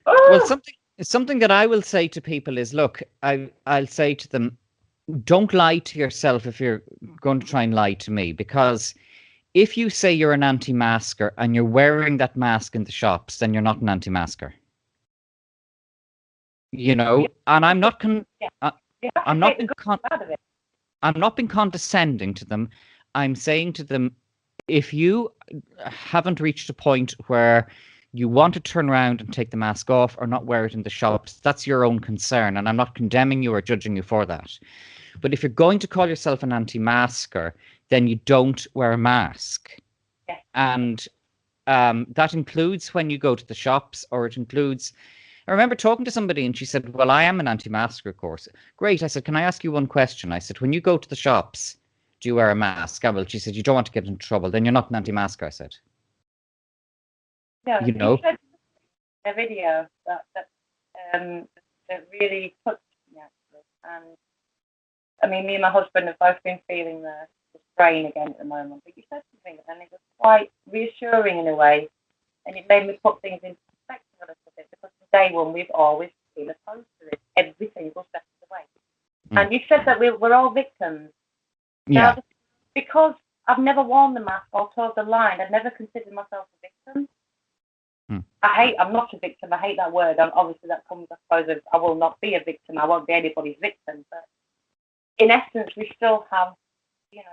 Well, something that I will say to people is, look, I'll say to them, don't lie to yourself if you're going to try and lie to me, because if you say you're an anti-masker and you're wearing that mask in the shops, then you're not an anti-masker. And I'm not being condescending to them. I'm saying to them, if you haven't reached a point where you want to turn around and take the mask off or not wear it in the shops, that's your own concern, and I'm not condemning you or judging you for that. But if you're going to call yourself an anti-masker, then you don't wear a mask. Yeah. And that includes when you go to the shops, or it includes... I remember talking to somebody and she said, well, I am an anti-masker, of course. Great. I said, can I ask you one question? I said, when you go to the shops, do you wear a mask? Well, she said, you don't want to get into trouble. Then you're not an anti-masker, I said. Yeah, you said a video that really touched me, actually. And I mean, me and my husband have both been feeling the strain again at the moment. But you said something, and it was quite reassuring in a way, and it made me put things into perspective a little bit, because from day one we've always been opposed to this every single step of the way. And you said that we're all victims. Yeah. Now, because I've never worn the mask or toed the line, I've never considered myself a victim. I'm not a victim. I hate that word. Obviously, that comes, I suppose, of I will not be a victim. I won't be anybody's victim. But in essence, we still have, it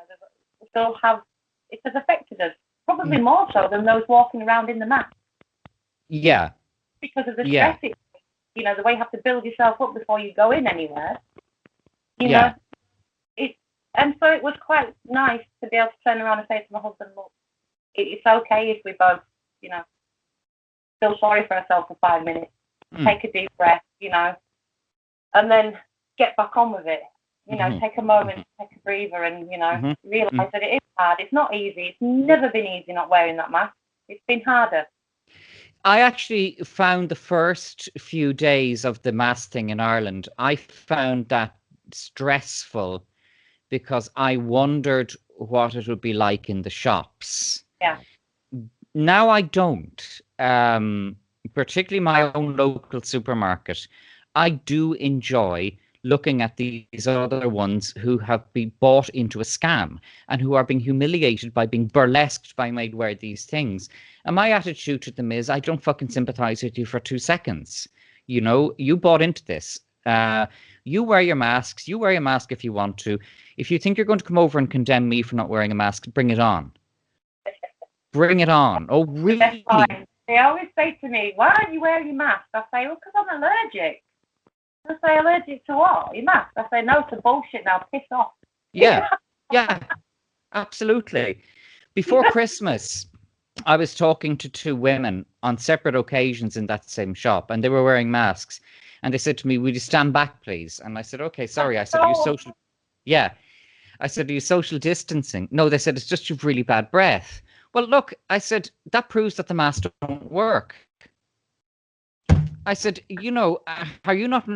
has affected us, probably more so than those walking around in the mask. Yeah. Because of the stress, the way you have to build yourself up before you go in anywhere. And so it was quite nice to be able to turn around and say to my husband, look, it's okay if we both, feel sorry for ourselves for 5 minutes, take a deep breath, and then get back on with it. Take a moment, take a breather, and, realise that it is hard. It's not easy. It's never been easy not wearing that mask. It's been harder. I actually found the first few days of the mask thing in Ireland, I found that stressful, because I wondered what it would be like in the shops. Yeah. Now I don't. particularly my own local supermarket, I do enjoy looking at these other ones who have been bought into a scam and who are being humiliated by being burlesqued by made wear these things. And my attitude to them is, I don't fucking sympathize with you for 2 seconds. You know, you bought into this. You wear your masks. You wear your mask if you want to. If you think you're going to come over and condemn me for not wearing a mask, bring it on. Bring it on. Oh, really? They always say to me, why aren't you wearing your mask? I say, well, because I'm allergic. I say, allergic to what? Your mask? I say, no, to bullshit now. Piss off. Yeah, yeah, absolutely. Before Christmas, I was talking to 2 women on separate occasions in that same shop, and they were wearing masks. And they said to me, "Would you stand back, please?" And I said, "Okay, sorry." I said, "Are you social?" Yeah. I said, "Are you social distancing?" No, they said, "It's just you've really bad breath." Well, look, I said, that proves that the masks don't work. I said, are you not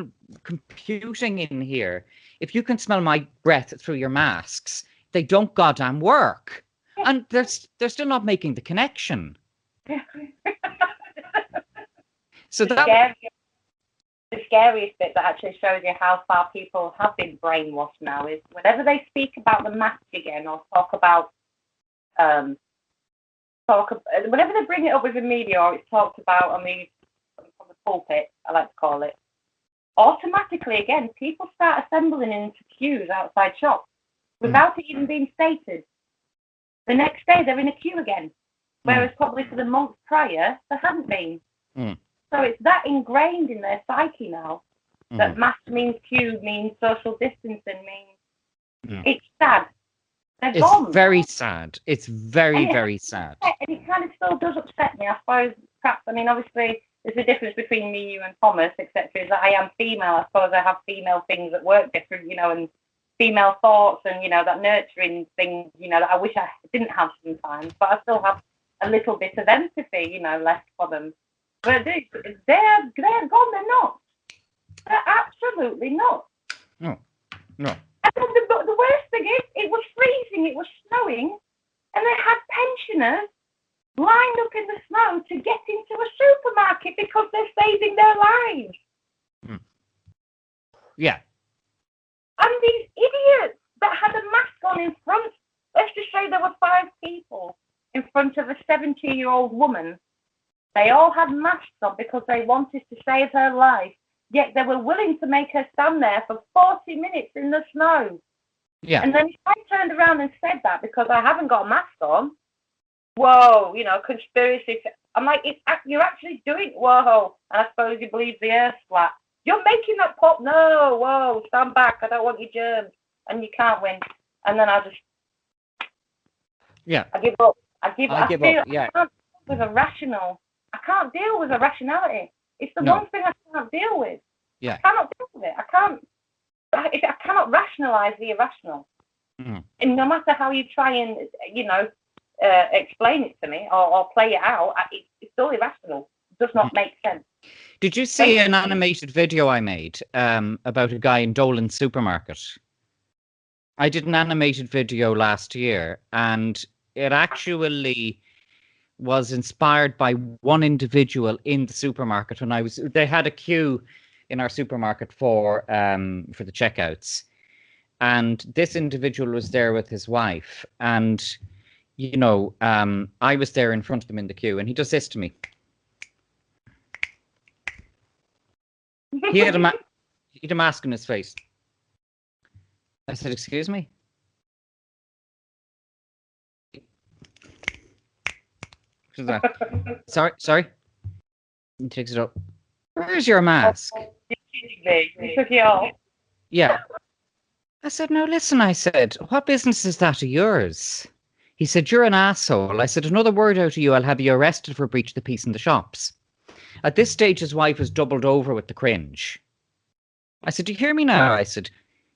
computing in here? If you can smell my breath through your masks, they don't goddamn work. And they're still not making the connection. So that the scariest bit that actually shows you how far people have been brainwashed now is whenever they speak about the mask again or talk about whenever they bring it up with the media or it's talked about on the pulpit, I like to call it, automatically again people start assembling into queues outside shops without it even being stated. The next day they're in a queue again, whereas probably for the month prior there hadn't been. So it's that ingrained in their psyche now that mask means queue, means social distancing, means it's sad. They're gone. It's very sad. It's very sad. And it kind of still does upset me, I suppose. Perhaps, I mean, obviously there's a difference between me, you and Thomas, etc. Is that I am female. I suppose I have female things that work different, and female thoughts and, that nurturing thing, that I wish I didn't have sometimes. But I still have a little bit of empathy, left for them. But they're gone. They're not. They're absolutely not. No. And the worst thing is, it was freezing, it was snowing, and they had pensioners lined up in the snow to get into a supermarket because they're saving their lives. Yeah. And these idiots that had a mask on in front, let's just say there were 5 people in front of a 70-year-old woman. They all had masks on because they wanted to save her life, yet they were willing to make her stand there for 40 minutes in the snow. Yeah. And then if I turned around and said that because I haven't got a mask on, whoa, conspiracy. I'm like, you're actually doing, whoa, and I suppose you believe the earth's flat. You're making that pop. No, whoa, stand back. I don't want your germs. And you can't win. And then I give up. I give up, yeah. I can't deal with irrationality. It's the one thing I can't deal with. Yeah. I cannot deal with it. I cannot rationalize the irrational. And no matter how you try and, explain it to me or play it out, it's still irrational. It does not make sense. Did you see an animated video I made about a guy in Dolan supermarket? I did an animated video last year, and it actually was inspired by one individual in the supermarket when they had a queue in our supermarket for the checkouts, and this individual was there with his wife, and I was there in front of him in the queue, and he does this to me. He had a mask on his face. I said, "Excuse me?" What is that? Sorry. He takes it up. Where's your mask? Yeah. I said, "No, listen," I said, "what business is that of yours?" He said, "You're an asshole." I said, "Another word out of you, I'll have you arrested for breach of the peace in the shops." At this stage, his wife was doubled over with the cringe. I said, "Do you hear me now?" I said,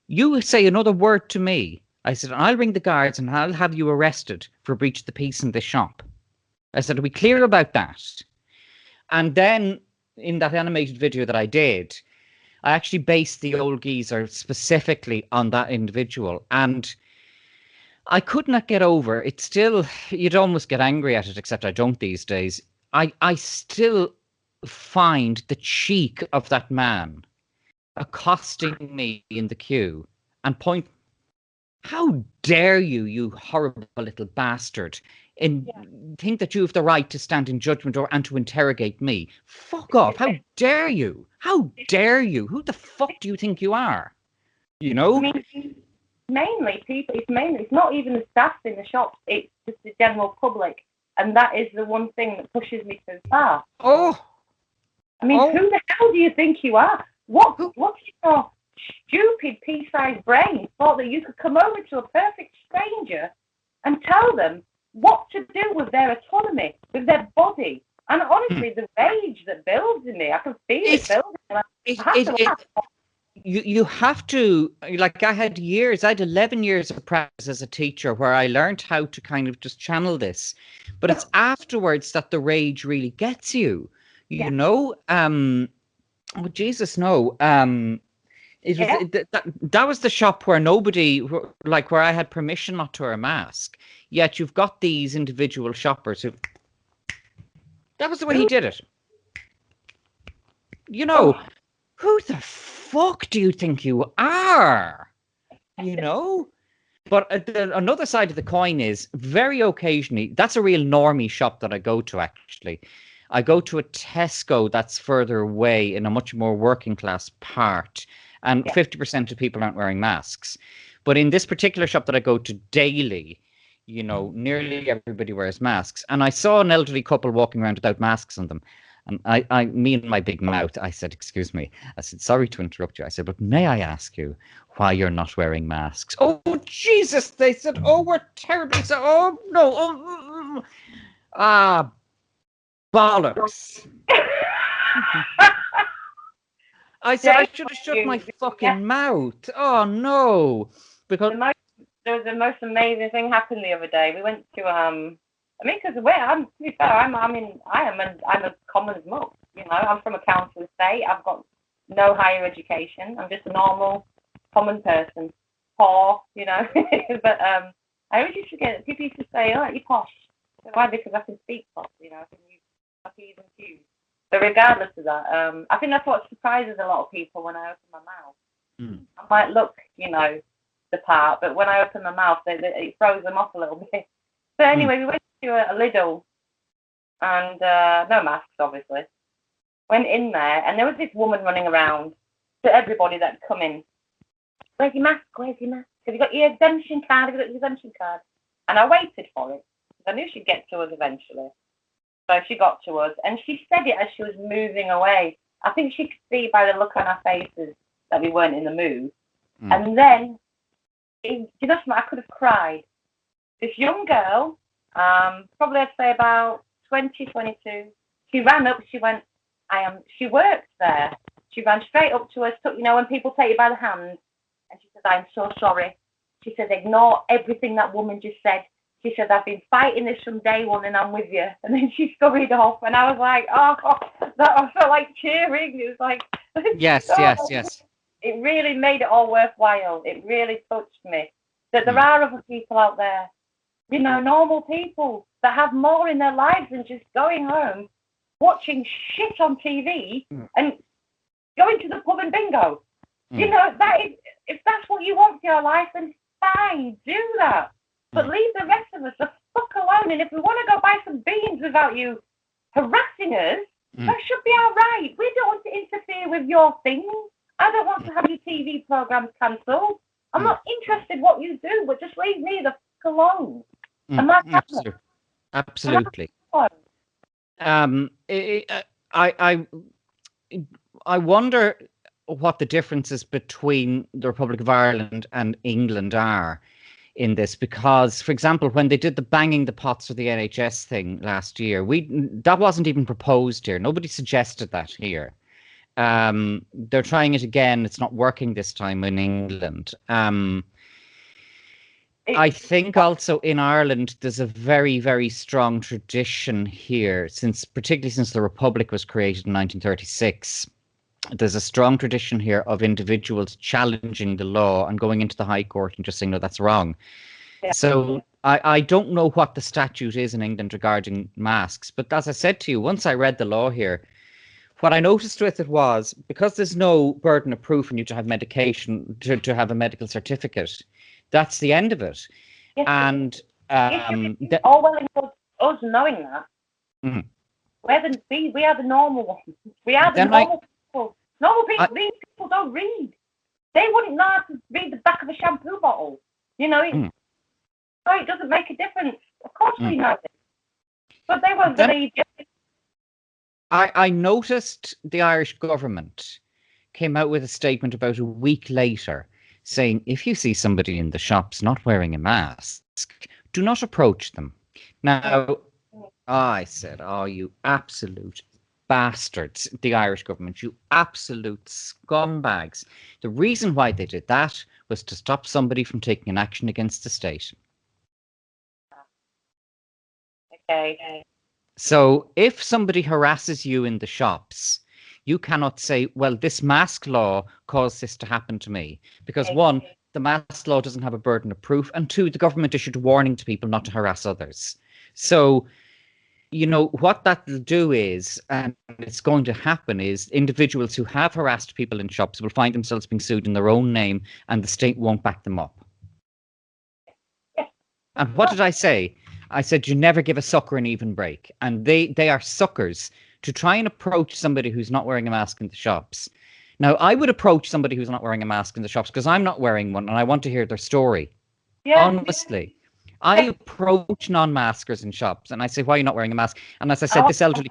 "You say another word to me." I said, "I'll ring the guards and I'll have you arrested for breach of the peace in this shop." I said, "Are we clear about that?" And then in that animated video that I did, I actually based the old geezer specifically on that individual. And I could not get over it. You'd almost get angry at it, except I don't these days. I still find the cheek of that man accosting me in the queue and point, how dare you, you horrible little bastard, and think that you have the right to stand in judgment and to interrogate me? Fuck off. How dare you? How dare you? Who the fuck do you think you are? You know? I mean, mainly people, it's not even the staff in the shops, it's just the general public. And that is the one thing that pushes me so far. Oh! I mean, who the hell do you think you are? What's your stupid pea-sized brain thought that you could come over to a perfect stranger and tell them what to do with their autonomy, with their body? And honestly, the rage that builds in me, I can feel it building. You have to, like, I had 11 years of practice as a teacher where I learned how to kind of just channel this. But it's afterwards that the rage really gets you, you know? Oh, Jesus, no. That was the shop where nobody, like, where I had permission not to wear a mask. Yet you've got these individual shoppers who, that was the way he did it. You know, who the fuck do you think you are? You know? But another side of the coin is, very occasionally, that's a real normie shop that I go to, actually. I go to a Tesco that's further away in a much more working class part, and 50% of people aren't wearing masks. But in this particular shop that I go to daily, you know, nearly everybody wears masks. And I saw an elderly couple walking around without masks on them. And me and my big mouth, I said, excuse me. I said, sorry to interrupt you. I said, but may I ask you why you're not wearing masks? Oh, Jesus. They said, oh, we're terribly so. Oh, no. Bollocks. I said, I should have shut my fucking mouth. Oh, no. Because there was the most amazing thing happened the other day. We went to, because to be fair, I'm a common muck. You know, I'm from a council estate. I've got no higher education. I'm just a normal, common person, poor. You know. But I always used to get people used to say, "Oh, you're posh." So why? Because I can speak posh. You know, I can use my P's and Q's. But regardless of that, I think that's what surprises a lot of people when I open my mouth. I might look, you know, the part, but when I open my mouth, it throws them off a little bit. So anyway, we went to a Lidl, and no masks, obviously. Went in there, and there was this woman running around to everybody that come in. Where's your mask? Where's your mask? Have you got your exemption card? Have you got your exemption card? And I waited for it. I knew she'd get to us eventually. So she got to us, and she said it as she was moving away. I think she could see by the look on our faces that we weren't in the mood. And then, you know something, I could have cried. This young girl, probably I'd say about 20, 22, she ran up, she went, she worked there. She ran straight up to us, you know, when people take you by the hand, and she said, I'm so sorry. She said, ignore everything that woman just said. She said, I've been fighting this from day one and I'm with you. And then she scurried off, and I was like, I felt like cheering. It was like, yes. It really made it all worthwhile. It really touched me that there are other people out there, you know, normal people that have more in their lives than just going home, watching shit on TV and going to the pub and bingo. You know, if that's what you want for your life, then fine, do that. But leave the rest of us the fuck alone. And if we want to go buy some beans without you harassing us, that should be all right. We don't want to interfere with your things. I don't want to have your TV programs cancelled. I'm not interested what you do, but just leave me the fuck alone. Absolutely. I wonder what the differences between the Republic of Ireland and England are in this, because, for example, when they did the banging the pots for the NHS thing last year, that wasn't even proposed here. Nobody suggested that here. They're trying it again. It's not working this time in England. I think also in Ireland, there's a very, very strong tradition here, particularly since the Republic was created in 1936. There's a strong tradition here of individuals challenging the law and going into the High Court and just saying, no, that's wrong. Yeah. So I don't know what the statute is in England regarding masks. But as I said to you, once I read the law here, what I noticed with it was, because there's no burden of proof and you to have medication, to have a medical certificate, that's the end of it. Yes, And all well and good us knowing that. Mhm. We are the normal ones. We are the Then normal people. Normal people. These people don't read. They wouldn't know how to read the back of a shampoo bottle. You know, so it doesn't make a difference. Of course we know it. But they won't believe you. I noticed the Irish government came out with a statement about a week later saying, if you see somebody in the shops not wearing a mask, do not approach them. Now, I said, oh, you absolute bastards, the Irish government, you absolute scumbags. The reason why they did that was to stop somebody from taking an action against the state. Okay. So if somebody harasses you in the shops, you cannot say, well, this mask law caused this to happen to me. Because one, the mask law doesn't have a burden of proof. And two, the government issued a warning to people not to harass others. So, you know, what that will do is, and it's going to happen, is individuals who have harassed people in shops will find themselves being sued in their own name and the state won't back them up. And what did I say? I said, you never give a sucker an even break. And they are suckers to try and approach somebody who's not wearing a mask in the shops. Now, I would approach somebody who's not wearing a mask in the shops because I'm not wearing one and I want to hear their story. Yeah. Honestly. I approach non-maskers in shops and I say, why are you not wearing a mask? And as I said, this elderly,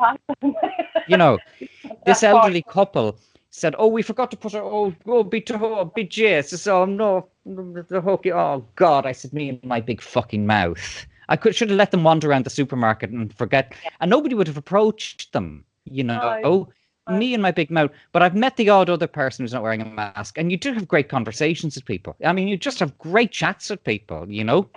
this elderly couple said, oh, we forgot to put our, be Jesus. So no, the hooky. Oh God. I said, me and my big fucking mouth. Should have let them wander around the supermarket and forget, and nobody would have approached them, you know, me and my big mouth. But I've met the odd other person who's not wearing a mask, and you do have great conversations with people. I mean, you just have great chats with people, you know.